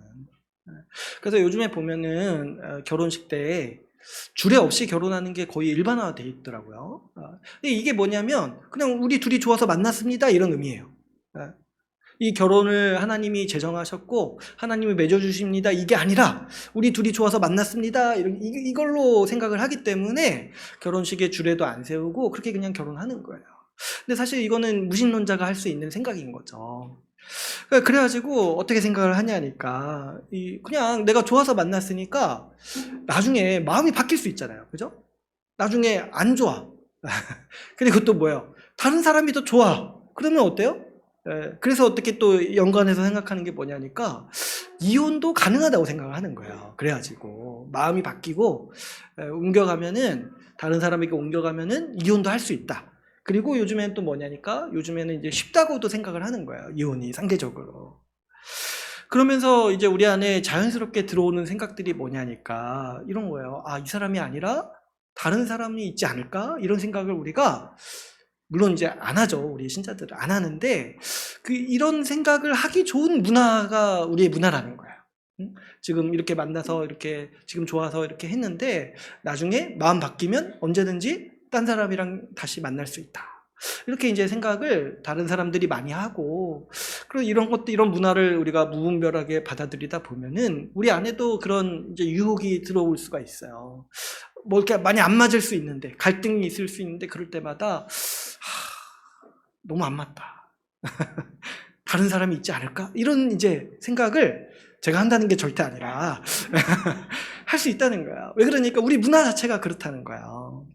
그래서 요즘에 보면은 결혼식 때 주례 없이 결혼하는 게 거의 일반화돼 있더라고요. 이게 뭐냐면 그냥 우리 둘이 좋아서 만났습니다 이런 의미예요. 이 결혼을 하나님이 제정하셨고 하나님이 맺어주십니다 이게 아니라 우리 둘이 좋아서 만났습니다 이걸로 생각을 하기 때문에 결혼식에 주례도 안 세우고 그렇게 그냥 결혼하는 거예요. 근데 사실 이거는 무신론자가 할 수 있는 생각인 거죠. 그래가지고 어떻게 생각을 하냐니까 그냥 내가 좋아서 만났으니까 나중에 마음이 바뀔 수 있잖아요. 그죠? 나중에 안 좋아. 그리고 또 뭐예요? 다른 사람이 더 좋아. 그러면 어때요? 그래서 어떻게 또 연관해서 생각하는 게 뭐냐니까 이혼도 가능하다고 생각을 하는 거예요. 그래가지고 마음이 바뀌고 옮겨가면은 다른 사람에게 옮겨가면은 이혼도 할 수 있다. 그리고 요즘엔 또 뭐냐니까 요즘에는 이제 쉽다고도 생각을 하는 거예요. 이혼이 상대적으로. 그러면서 이제 우리 안에 자연스럽게 들어오는 생각들이 뭐냐니까 이런 거예요. 아, 이 사람이 아니라 다른 사람이 있지 않을까? 이런 생각을 우리가 물론 이제 안 하죠. 우리 신자들은 안 하는데 이런 생각을 하기 좋은 문화가 우리의 문화라는 거예요. 지금 이렇게 만나서 이렇게 지금 좋아서 이렇게 했는데 나중에 마음 바뀌면 언제든지 딴 사람이랑 다시 만날 수 있다. 이렇게 이제 생각을 다른 사람들이 많이 하고 그리고 이런 것도 이런 문화를 우리가 무분별하게 받아들이다 보면은 우리 안에도 그런 이제 유혹이 들어올 수가 있어요. 뭐 이렇게 많이 안 맞을 수 있는데 갈등이 있을 수 있는데 그럴 때마다 너무 안 맞다. 다른 사람이 있지 않을까? 이런 이제 생각을 제가 한다는 게 절대 아니라 할 수 있다는 거야. 왜 그러니까 우리 문화 자체가 그렇다는 거예요.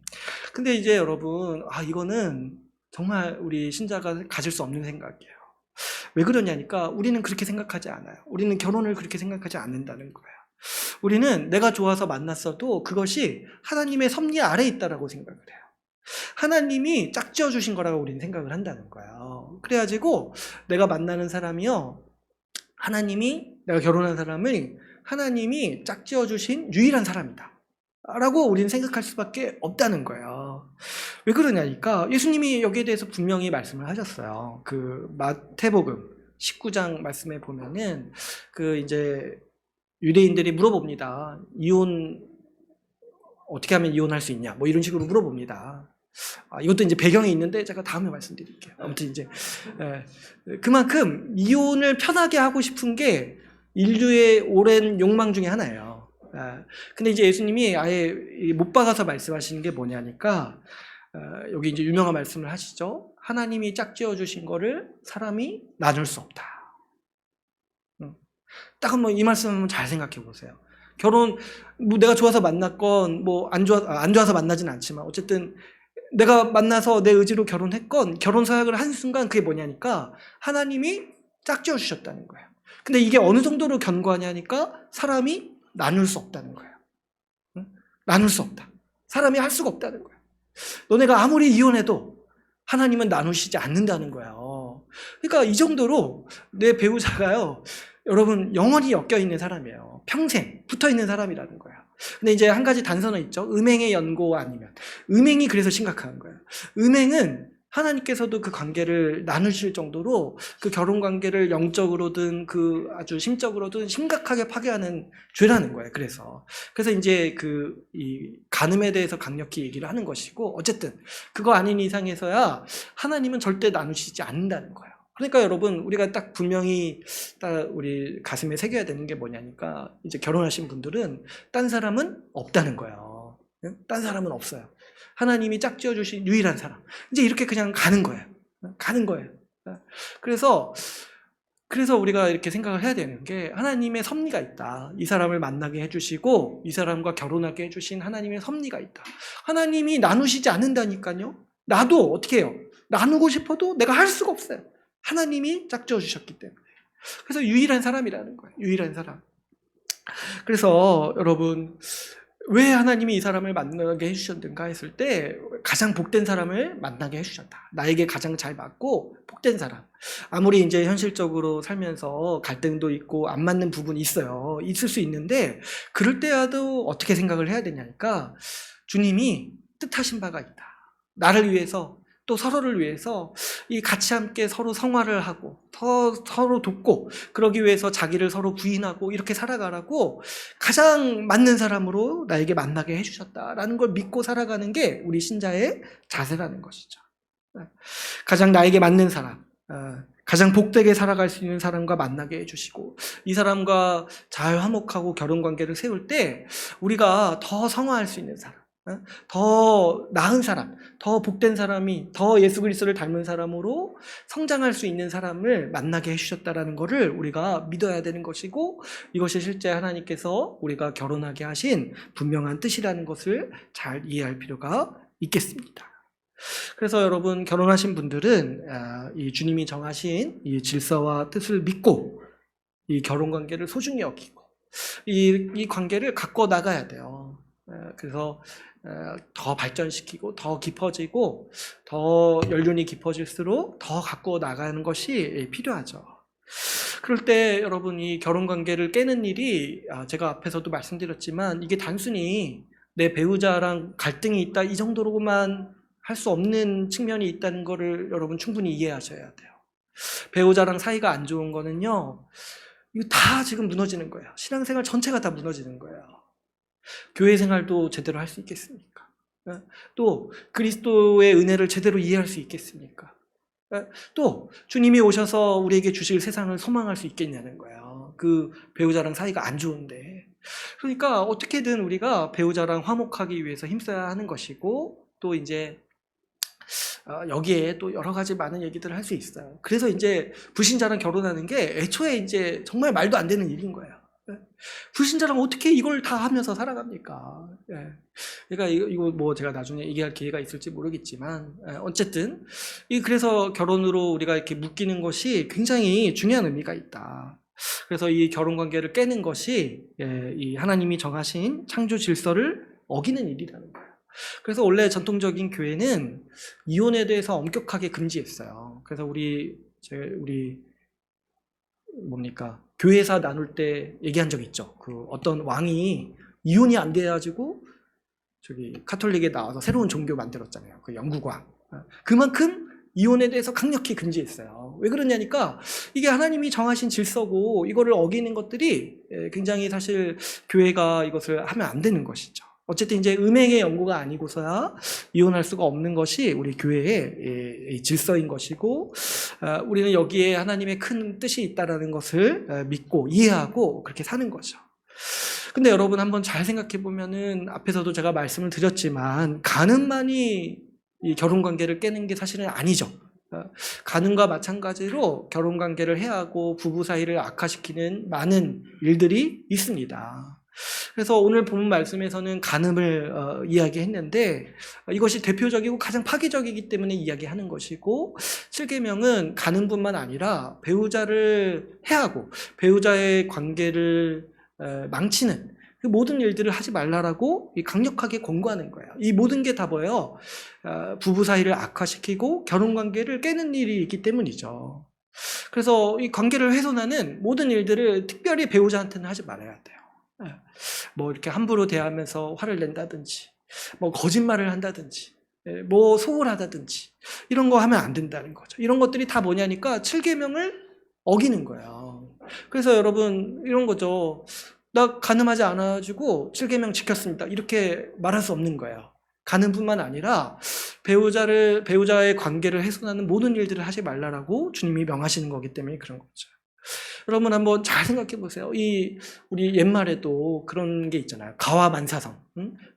근데 이제 여러분, 이거는 정말 우리 신자가 가질 수 없는 생각이에요. 왜 그러냐니까 우리는 그렇게 생각하지 않아요. 우리는 결혼을 그렇게 생각하지 않는다는 거예요. 우리는 내가 좋아서 만났어도 그것이 하나님의 섭리 아래에 있다라고 생각을 해요. 하나님이 짝지어 주신 거라고 우리는 생각을 한다는 거예요. 그래가지고 내가 만나는 사람이요, 내가 결혼한 사람을 하나님이 짝지어 주신 유일한 사람이다 라고 우리는 생각할 수밖에 없다는 거예요. 왜 그러냐니까 예수님이 여기에 대해서 분명히 말씀을 하셨어요. 마태복음 19장 말씀에 보면은 이제 유대인들이 물어봅니다. 어떻게 하면 이혼할 수 있냐? 뭐 이런 식으로 물어봅니다. 이것도 이제 배경이 있는데 제가 다음에 말씀드릴게요. 아무튼 이제 그만큼 이혼을 편하게 하고 싶은 게 인류의 오랜 욕망 중에 하나예요. 근데 이제 예수님이 아예 못 박아서 말씀하시는 게 뭐냐니까 여기 이제 유명한 말씀을 하시죠. 하나님이 짝지어 주신 거를 사람이 나눌 수 없다. 딱 한번 이 말씀 한번 잘 생각해 보세요. 결혼 뭐 내가 좋아서 만났건 뭐 안 좋아서 만나진 않지만 어쨌든 내가 만나서 내 의지로 결혼했건 결혼 서약을 한 순간 그게 뭐냐니까 하나님이 짝지어 주셨다는 거예요. 근데 이게 어느 정도로 견고하냐니까 사람이 나눌 수 없다는 거예요. 나눌 수 없다. 사람이 할 수가 없다는 거예요. 너네가 아무리 이혼해도 하나님은 나누시지 않는다는 거예요. 그러니까 이 정도로 내 배우자가요, 여러분 영원히 엮여있는 사람이에요. 평생 붙어있는 사람이라는 거예요. 근데 이제 한 가지 단서는 있죠. 음행의 연고 아니면. 음행이 그래서 심각한 거예요. 음행은 하나님께서도 그 관계를 나누실 정도로 그 결혼 관계를 영적으로든 아주 심적으로든 심각하게 파괴하는 죄라는 거예요. 그래서 이제 이 간음에 대해서 강력히 얘기를 하는 것이고, 어쨌든 그거 아닌 이상에서야 하나님은 절대 나누시지 않는다는 거예요. 그러니까 여러분, 우리가 딱 분명히 우리 가슴에 새겨야 되는 게 뭐냐니까, 이제 결혼하신 분들은 딴 사람은 없다는 거예요. 딴 사람은 없어요. 하나님이 짝지어 주신 유일한 사람. 이제 이렇게 그냥 가는 거예요. 가는 거예요. 그래서 우리가 이렇게 생각을 해야 되는 게, 하나님의 섭리가 있다. 이 사람을 만나게 해주시고 이 사람과 결혼하게 해주신 하나님의 섭리가 있다. 하나님이 나누시지 않는다니까요. 나도 어떻게 해요? 나누고 싶어도 내가 할 수가 없어요. 하나님이 짝지어 주셨기 때문에. 그래서 유일한 사람이라는 거예요. 유일한 사람. 그래서 여러분, 왜 하나님이 이 사람을 만나게 해주셨는가 했을 때 가장 복된 사람을 만나게 해주셨다. 나에게 가장 잘 맞고 복된 사람. 아무리 이제 현실적으로 살면서 갈등도 있고 안 맞는 부분이 있어요. 있을 수 있는데 그럴 때라도 어떻게 생각을 해야 되냐니까 주님이 뜻하신 바가 있다. 나를 위해서 또 서로를 위해서 이 같이 함께 서로 성화를 하고 서로 돕고 그러기 위해서 자기를 서로 부인하고 이렇게 살아가라고 가장 맞는 사람으로 나에게 만나게 해주셨다라는 걸 믿고 살아가는 게 우리 신자의 자세라는 것이죠. 가장 나에게 맞는 사람, 가장 복되게 살아갈 수 있는 사람과 만나게 해주시고 이 사람과 잘 화목하고 결혼관계를 세울 때 우리가 더 성화할 수 있는 사람, 더 나은 사람, 더 복된 사람이 더 예수 그리스도를 닮은 사람으로 성장할 수 있는 사람을 만나게 해주셨다라는 것을 우리가 믿어야 되는 것이고 이것이 실제 하나님께서 우리가 결혼하게 하신 분명한 뜻이라는 것을 잘 이해할 필요가 있겠습니다. 그래서 여러분 결혼하신 분들은 이 주님이 정하신 이 질서와 뜻을 믿고 이 결혼관계를 소중히 여기고 이 관계를 갖고 나가야 돼요. 그래서 더 발전시키고 더 깊어지고 더 연륜이 깊어질수록 더 갖고 나가는 것이 필요하죠. 그럴 때 여러분 이 결혼관계를 깨는 일이 제가 앞에서도 말씀드렸지만 이게 단순히 내 배우자랑 갈등이 있다 이 정도로만 할 수 없는 측면이 있다는 것을 여러분 충분히 이해하셔야 돼요. 배우자랑 사이가 안 좋은 거는요 이거 다 지금 무너지는 거예요. 신앙생활 전체가 다 무너지는 거예요. 교회 생활도 제대로 할 수 있겠습니까? 또 그리스도의 은혜를 제대로 이해할 수 있겠습니까? 또 주님이 오셔서 우리에게 주실 세상을 소망할 수 있겠냐는 거예요. 그 배우자랑 사이가 안 좋은데. 그러니까 어떻게든 우리가 배우자랑 화목하기 위해서 힘써야 하는 것이고 또 이제 여기에 또 여러 가지 많은 얘기들을 할 수 있어요. 그래서 이제 불신자랑 결혼하는 게 애초에 이제 정말 말도 안 되는 일인 거예요. 불신자랑 어떻게 이걸 다 하면서 살아갑니까? 그러니까 이거 뭐 제가 나중에 얘기할 기회가 있을지 모르겠지만 어쨌든 그래서 결혼으로 우리가 이렇게 묶이는 것이 굉장히 중요한 의미가 있다. 그래서 이 결혼 관계를 깨는 것이 이 하나님이 정하신 창조 질서를 어기는 일이라는 거예요. 그래서 원래 전통적인 교회는 이혼에 대해서 엄격하게 금지했어요. 그래서 우리 뭡니까? 교회사 나눌 때 얘기한 적 있죠. 그 어떤 왕이 이혼이 안 돼가지고 저기 카톨릭에 나와서 새로운 종교 만들었잖아요. 그 영국 왕. 그만큼 이혼에 대해서 강력히 금지했어요. 왜 그러냐니까 이게 하나님이 정하신 질서고 이거를 어기는 것들이 굉장히 사실 교회가 이것을 하면 안 되는 것이죠. 어쨌든 이제 음행의 연고가 아니고서야 이혼할 수가 없는 것이 우리 교회의 질서인 것이고 우리는 여기에 하나님의 큰 뜻이 있다는 것을 믿고 이해하고 그렇게 사는 거죠. 근데 여러분 한번 잘 생각해 보면은 앞에서도 제가 말씀을 드렸지만 간음만이 이 결혼관계를 깨는 게 사실은 아니죠. 간음과 마찬가지로 결혼관계를 해하고 부부 사이를 악화시키는 많은 일들이 있습니다. 그래서 오늘 본 말씀에서는 간음을 이야기했는데 이것이 대표적이고 가장 파괴적이기 때문에 이야기하는 것이고 7계명은 간음뿐만 아니라 배우자를 해하고 배우자의 관계를 망치는 그 모든 일들을 하지 말라라고 강력하게 권고하는 거예요. 이 모든 게 다 뭐예요? 부부 사이를 악화시키고 결혼관계를 깨는 일이 있기 때문이죠. 그래서 이 관계를 훼손하는 모든 일들을 특별히 배우자한테는 하지 말아야 돼요. 뭐 이렇게 함부로 대하면서 화를 낸다든지 뭐 거짓말을 한다든지 뭐 소홀하다든지 이런 거 하면 안 된다는 거죠. 이런 것들이 다 뭐냐니까 7계명을 어기는 거예요. 그래서 여러분 이런 거죠. 나 간음하지 않아가지고 7계명 지켰습니다. 이렇게 말할 수 없는 거예요. 간음뿐만 아니라 배우자의 관계를 훼손하는 모든 일들을 하지 말라라고 주님이 명하시는 거기 때문에 그런 거죠. 여러분 한번 잘 생각해 보세요. 우리 옛말에도 그런 게 있잖아요. 가와만사성.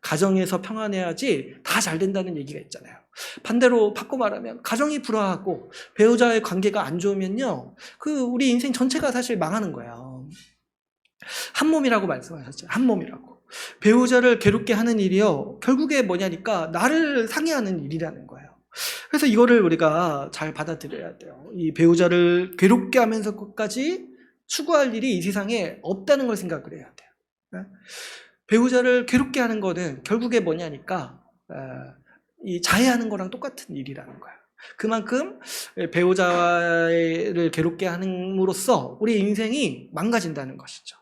가정에서 평안해야지 다 잘 된다는 얘기가 있잖아요. 반대로 바꿔 말하면 가정이 불화하고 배우자의 관계가 안 좋으면요. 우리 인생 전체가 사실 망하는 거예요. 한 몸이라고 말씀하셨죠. 한 몸이라고. 배우자를 괴롭게 하는 일이요. 결국에 뭐냐니까 나를 상해하는 일이라는 거예요. 그래서 이거를 우리가 잘 받아들여야 돼요. 이 배우자를 괴롭게 하면서 끝까지 추구할 일이 이 세상에 없다는 걸 생각을 해야 돼요. 배우자를 괴롭게 하는 거는 결국에 뭐냐니까 이 자해하는 거랑 똑같은 일이라는 거야. 그만큼 배우자를 괴롭게 함으로써 우리 인생이 망가진다는 것이죠.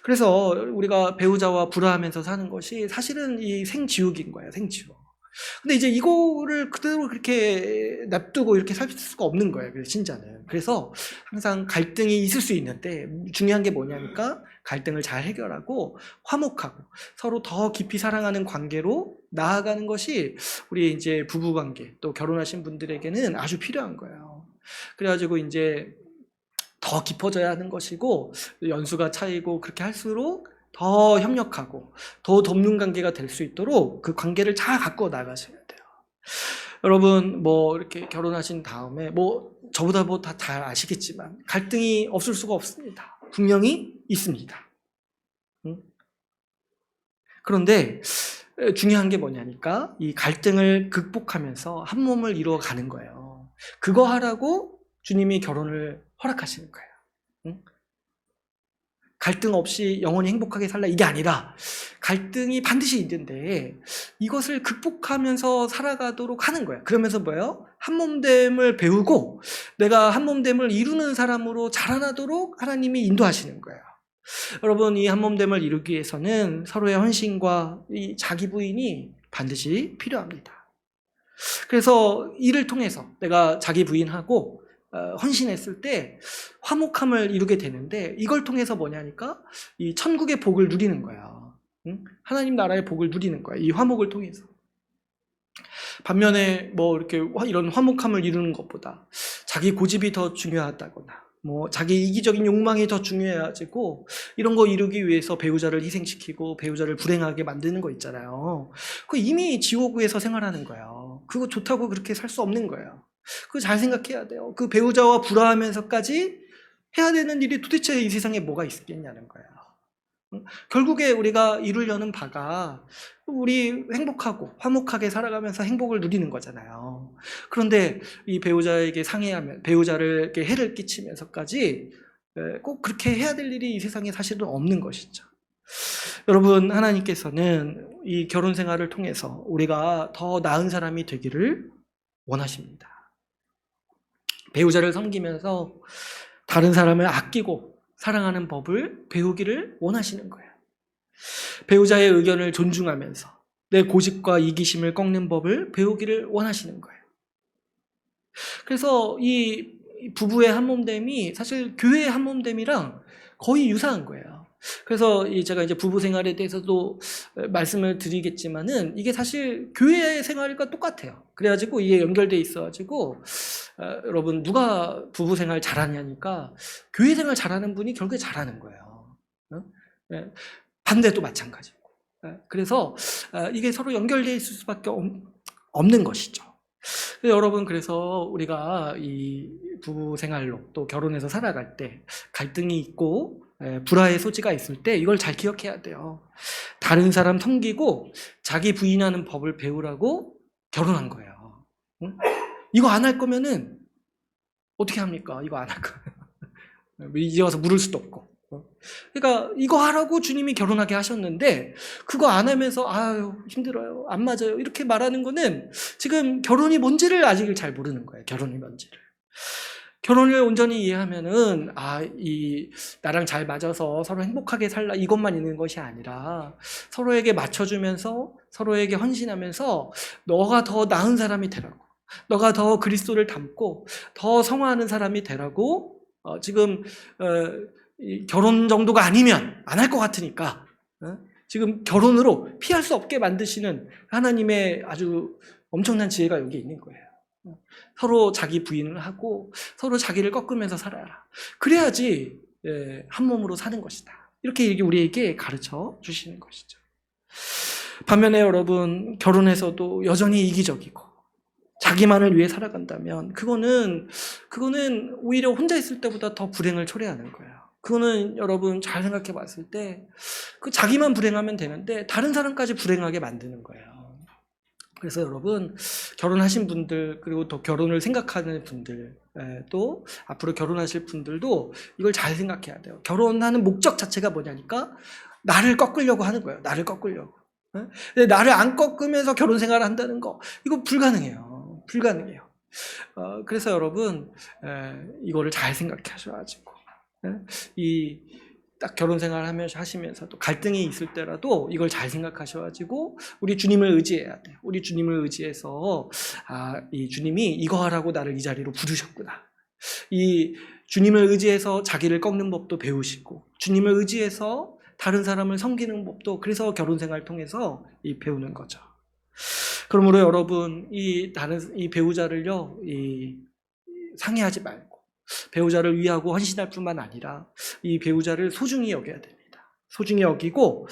그래서 우리가 배우자와 불화하면서 사는 것이 사실은 이 생지옥인 거예요. 생지옥. 근데 이제 이거를 그대로 그렇게 놔두고 이렇게 살 수가 없는 거예요. 신자는. 그래서 항상 갈등이 있을 수 있는데 중요한 게 뭐냐니까 갈등을 잘 해결하고 화목하고 서로 더 깊이 사랑하는 관계로 나아가는 것이 우리 이제 부부 관계 또 결혼하신 분들에게는 아주 필요한 거예요. 그래가지고 이제 더 깊어져야 하는 것이고 연수가 차이고 그렇게 할수록 더 협력하고 더 돕는 관계가 될 수 있도록 그 관계를 잘 갖고 나가셔야 돼요. 여러분 뭐 이렇게 결혼하신 다음에 뭐 저보다 뭐 다 잘 아시겠지만 갈등이 없을 수가 없습니다. 분명히 있습니다. 그런데 중요한 게 뭐냐니까 이 갈등을 극복하면서 한 몸을 이루어가는 거예요. 그거 하라고 주님이 결혼을 허락하시는 거예요. 갈등 없이 영원히 행복하게 살라 이게 아니라 갈등이 반드시 있는데 이것을 극복하면서 살아가도록 하는 거예요. 그러면서 뭐예요? 한몸됨을 배우고 내가 한몸됨을 이루는 사람으로 자라나도록 하나님이 인도하시는 거예요. 여러분 이 한몸됨을 이루기 위해서는 서로의 헌신과 이 자기 부인이 반드시 필요합니다. 그래서 이를 통해서 내가 자기 부인하고 헌신했을 때 화목함을 이루게 되는데 이걸 통해서 뭐냐니까 이 천국의 복을 누리는 거야. 하나님 나라의 복을 누리는 거야. 이 화목을 통해서. 반면에 뭐 이렇게 이런 화목함을 이루는 것보다 자기 고집이 더 중요하다거나 뭐 자기 이기적인 욕망이 더 중요해가지고 이런 거 이루기 위해서 배우자를 희생시키고 배우자를 불행하게 만드는 거 있잖아요. 그 이미 지옥에서 생활하는 거예요. 그거 좋다고 그렇게 살 수 없는 거예요. 그거 잘 생각해야 돼요. 그 배우자와 불화하면서까지 해야 되는 일이 도대체 이 세상에 뭐가 있겠냐는 거예요. 결국에 우리가 이루려는 바가 우리 행복하고 화목하게 살아가면서 행복을 누리는 거잖아요. 그런데 이 배우자에게 상해하면 배우자를 해를 끼치면서까지 꼭 그렇게 해야 될 일이 이 세상에 사실은 없는 것이죠. 여러분 하나님께서는 이 결혼 생활을 통해서 우리가 더 나은 사람이 되기를 원하십니다. 배우자를 섬기면서 다른 사람을 아끼고 사랑하는 법을 배우기를 원하시는 거예요. 배우자의 의견을 존중하면서 내 고집과 이기심을 꺾는 법을 배우기를 원하시는 거예요. 그래서 이 부부의 한몸됨이 사실 교회의 한몸됨이랑 거의 유사한 거예요. 그래서 제가 이제 부부 생활에 대해서도 말씀을 드리겠지만은 이게 사실 교회 생활과 똑같아요. 그래가지고 이게 연결돼 있어가지고 여러분 누가 부부 생활 잘하냐니까 교회 생활 잘하는 분이 결국에 잘하는 거예요. 반대도 마찬가지고. 그래서 이게 서로 연결돼 있을 수밖에 없는 것이죠. 여러분 그래서 우리가 이 부부 생활로 또 결혼해서 살아갈 때 갈등이 있고 불화의 소지가 있을 때 이걸 잘 기억해야 돼요. 다른 사람 섬기고 자기 부인하는 법을 배우라고 결혼한 거예요. 응? 이거 안 할 거면은 어떻게 합니까? 이거 안 할 거면 이제 와서 물을 수도 없고. 그러니까 이거 하라고 주님이 결혼하게 하셨는데 그거 안 하면서 아유 힘들어요 안 맞아요 이렇게 말하는 거는 지금 결혼이 뭔지를 아직 잘 모르는 거예요. 결혼이 뭔지를. 결혼을 온전히 이해하면은 이 나랑 잘 맞아서 서로 행복하게 살라 이것만 있는 것이 아니라 서로에게 맞춰주면서 서로에게 헌신하면서 너가 더 나은 사람이 되라고, 너가 더 그리스도를 닮고 더 성화하는 사람이 되라고 지금 결혼 정도가 아니면 안 할 것 같으니까 지금 결혼으로 피할 수 없게 만드시는 하나님의 아주 엄청난 지혜가 여기 있는 거예요. 서로 자기 부인을 하고 서로 자기를 꺾으면서 살아라. 그래야지 한 몸으로 사는 것이다. 이렇게 우리에게 가르쳐 주시는 것이죠. 반면에 여러분 결혼해서도 여전히 이기적이고 자기만을 위해 살아간다면 그거는 오히려 혼자 있을 때보다 더 불행을 초래하는 거예요. 그거는 여러분 잘 생각해 봤을 때 그 자기만 불행하면 되는데 다른 사람까지 불행하게 만드는 거예요. 그래서 여러분 결혼하신 분들 그리고 또 결혼을 생각하는 분들 또 앞으로 결혼하실 분들도 이걸 잘 생각해야 돼요. 결혼하는 목적 자체가 뭐냐니까 나를 꺾으려고 하는 거예요. 나를 꺾으려고. 근데 나를 안 꺾으면서 결혼 생활을 한다는 거, 이거 불가능해요. 불가능해요. 그래서 여러분, 이거를 잘 생각하셔가지고, 딱 결혼 생활을 하시면서도 갈등이 있을 때라도 이걸 잘 생각하셔가지고 우리 주님을 의지해야 돼요. 우리 주님을 의지해서 이 주님이 이거 하라고 나를 이 자리로 부르셨구나. 이 주님을 의지해서 자기를 꺾는 법도 배우시고, 주님을 의지해서 다른 사람을 섬기는 법도, 그래서 결혼 생활을 통해서 배우는 거죠. 그러므로 여러분, 이 배우자를요, 상해하지 말고, 배우자를 위하고 헌신할 뿐만 아니라 이 배우자를 소중히 여겨야 됩니다. 소중히 여기고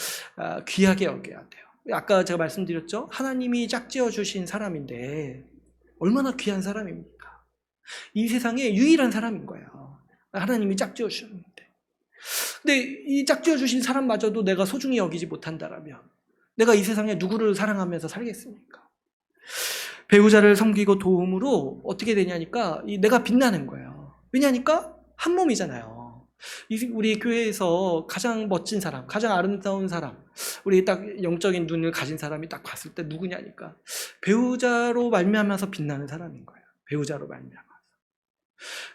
귀하게 여겨야 돼요. 아까 제가 말씀드렸죠? 하나님이 짝지어 주신 사람인데 얼마나 귀한 사람입니까? 이 세상에 유일한 사람인 거예요. 하나님이 짝지어 주셨는데. 근데 이 짝지어 주신 사람마저도 내가 소중히 여기지 못한다라면 내가 이 세상에 누구를 사랑하면서 살겠습니까? 배우자를 섬기고 도움으로 어떻게 되냐니까 내가 빛나는 거예요. 왜냐니까 한 몸이잖아요. 우리 교회에서 가장 멋진 사람, 가장 아름다운 사람, 우리 딱 영적인 눈을 가진 사람이 딱 봤을 때 누구냐니까 배우자로 말미암아서 빛나는 사람인 거예요. 배우자로 말미암아서.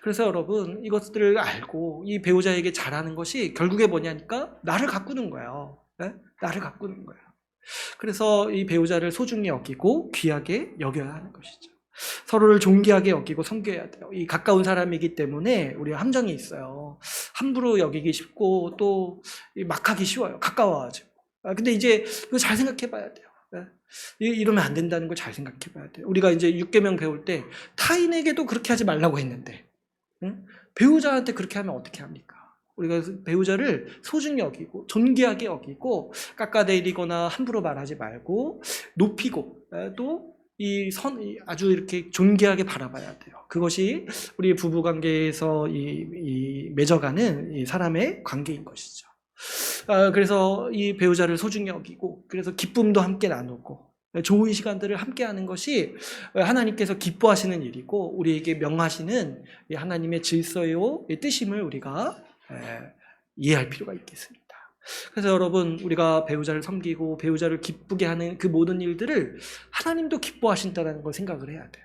그래서 여러분, 이것들을 알고 이 배우자에게 잘하는 것이 결국에 뭐냐니까 나를 가꾸는 거예요. 네? 나를 가꾸는 거예요. 그래서 이 배우자를 소중히 여기고 귀하게 여겨야 하는 것이죠. 서로를 존귀하게 여기고 섬겨야 돼요. 이 가까운 사람이기 때문에 우리가 함정이 있어요. 함부로 여기기 쉽고 또 막 하기 쉬워요. 가까워가지고. 근데 이제 이거 잘 생각해 봐야 돼요. 이러면 안 된다는 걸 잘 생각해 봐야 돼요. 우리가 이제 6계명 배울 때 타인에게도 그렇게 하지 말라고 했는데, 배우자한테 그렇게 하면 어떻게 합니까? 우리가 배우자를 소중히 여기고 존귀하게 여기고 깎아내리거나 함부로 말하지 말고 높이고 또 아주 이렇게 존귀하게 바라봐야 돼요. 그것이 우리 부부 관계에서 맺어가는 이 사람의 관계인 것이죠. 그래서 이 배우자를 소중히 여기고, 그래서 기쁨도 함께 나누고, 좋은 시간들을 함께 하는 것이 하나님께서 기뻐하시는 일이고, 우리에게 명하시는 하나님의 질서요, 뜻임을 우리가 이해할 필요가 있겠습니다. 그래서 여러분, 우리가 배우자를 섬기고 배우자를 기쁘게 하는 그 모든 일들을 하나님도 기뻐하신다는 걸 생각을 해야 돼요.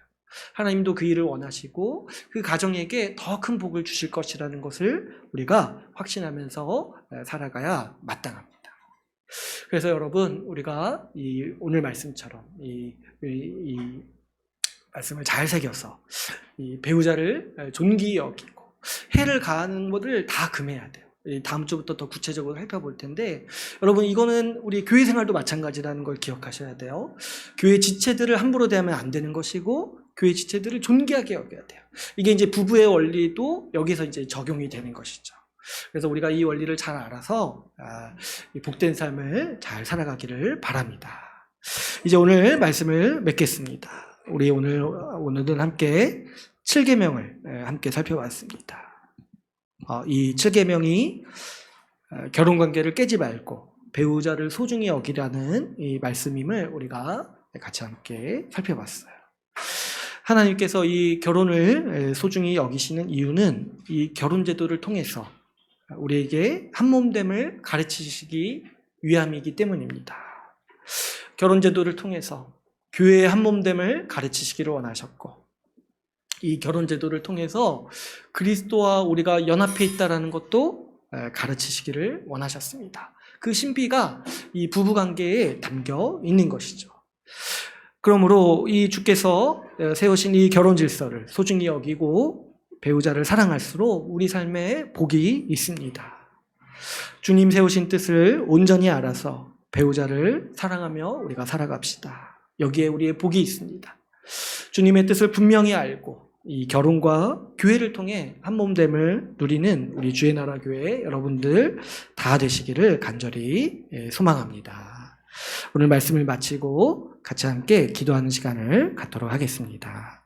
하나님도 그 일을 원하시고 그 가정에게 더 큰 복을 주실 것이라는 것을 우리가 확신하면서 살아가야 마땅합니다. 그래서 여러분, 우리가 오늘 말씀처럼 이 말씀을 잘 새겨서 이 배우자를 존귀히 여기고 해를 가하는 것을 다 금해야 돼요. 다음 주부터 더 구체적으로 살펴볼 텐데, 여러분, 이거는 우리 교회 생활도 마찬가지라는 걸 기억하셔야 돼요. 교회 지체들을 함부로 대하면 안 되는 것이고, 교회 지체들을 존귀하게 여겨야 돼요. 이게 이제 부부의 원리도 여기서 이제 적용이 되는 것이죠. 그래서 우리가 이 원리를 잘 알아서 복된 삶을 잘 살아가기를 바랍니다. 이제 오늘 말씀을 맺겠습니다. 우리 오늘은 함께 7계명을 함께 살펴봤습니다. 이 7계명이 결혼관계를 깨지 말고 배우자를 소중히 여기라는 이 말씀임을 우리가 같이 함께 살펴봤어요. 하나님께서 이 결혼을 소중히 여기시는 이유는 이 결혼제도를 통해서 우리에게 한몸됨을 가르치시기 위함이기 때문입니다. 결혼제도를 통해서 교회의 한몸됨을 가르치시기를 원하셨고, 이 결혼제도를 통해서 그리스도와 우리가 연합해 있다는 것도 가르치시기를 원하셨습니다. 그 신비가 이 부부관계에 담겨 있는 것이죠. 그러므로 이 주께서 세우신 이 결혼 질서를 소중히 여기고 배우자를 사랑할수록 우리 삶에 복이 있습니다. 주님 세우신 뜻을 온전히 알아서 배우자를 사랑하며 우리가 살아갑시다. 여기에 우리의 복이 있습니다. 주님의 뜻을 분명히 알고 이 결혼과 교회를 통해 한몸됨을 누리는 우리 주의 나라 교회 여러분들 다 되시기를 간절히 소망합니다. 오늘 말씀을 마치고 같이 함께 기도하는 시간을 갖도록 하겠습니다.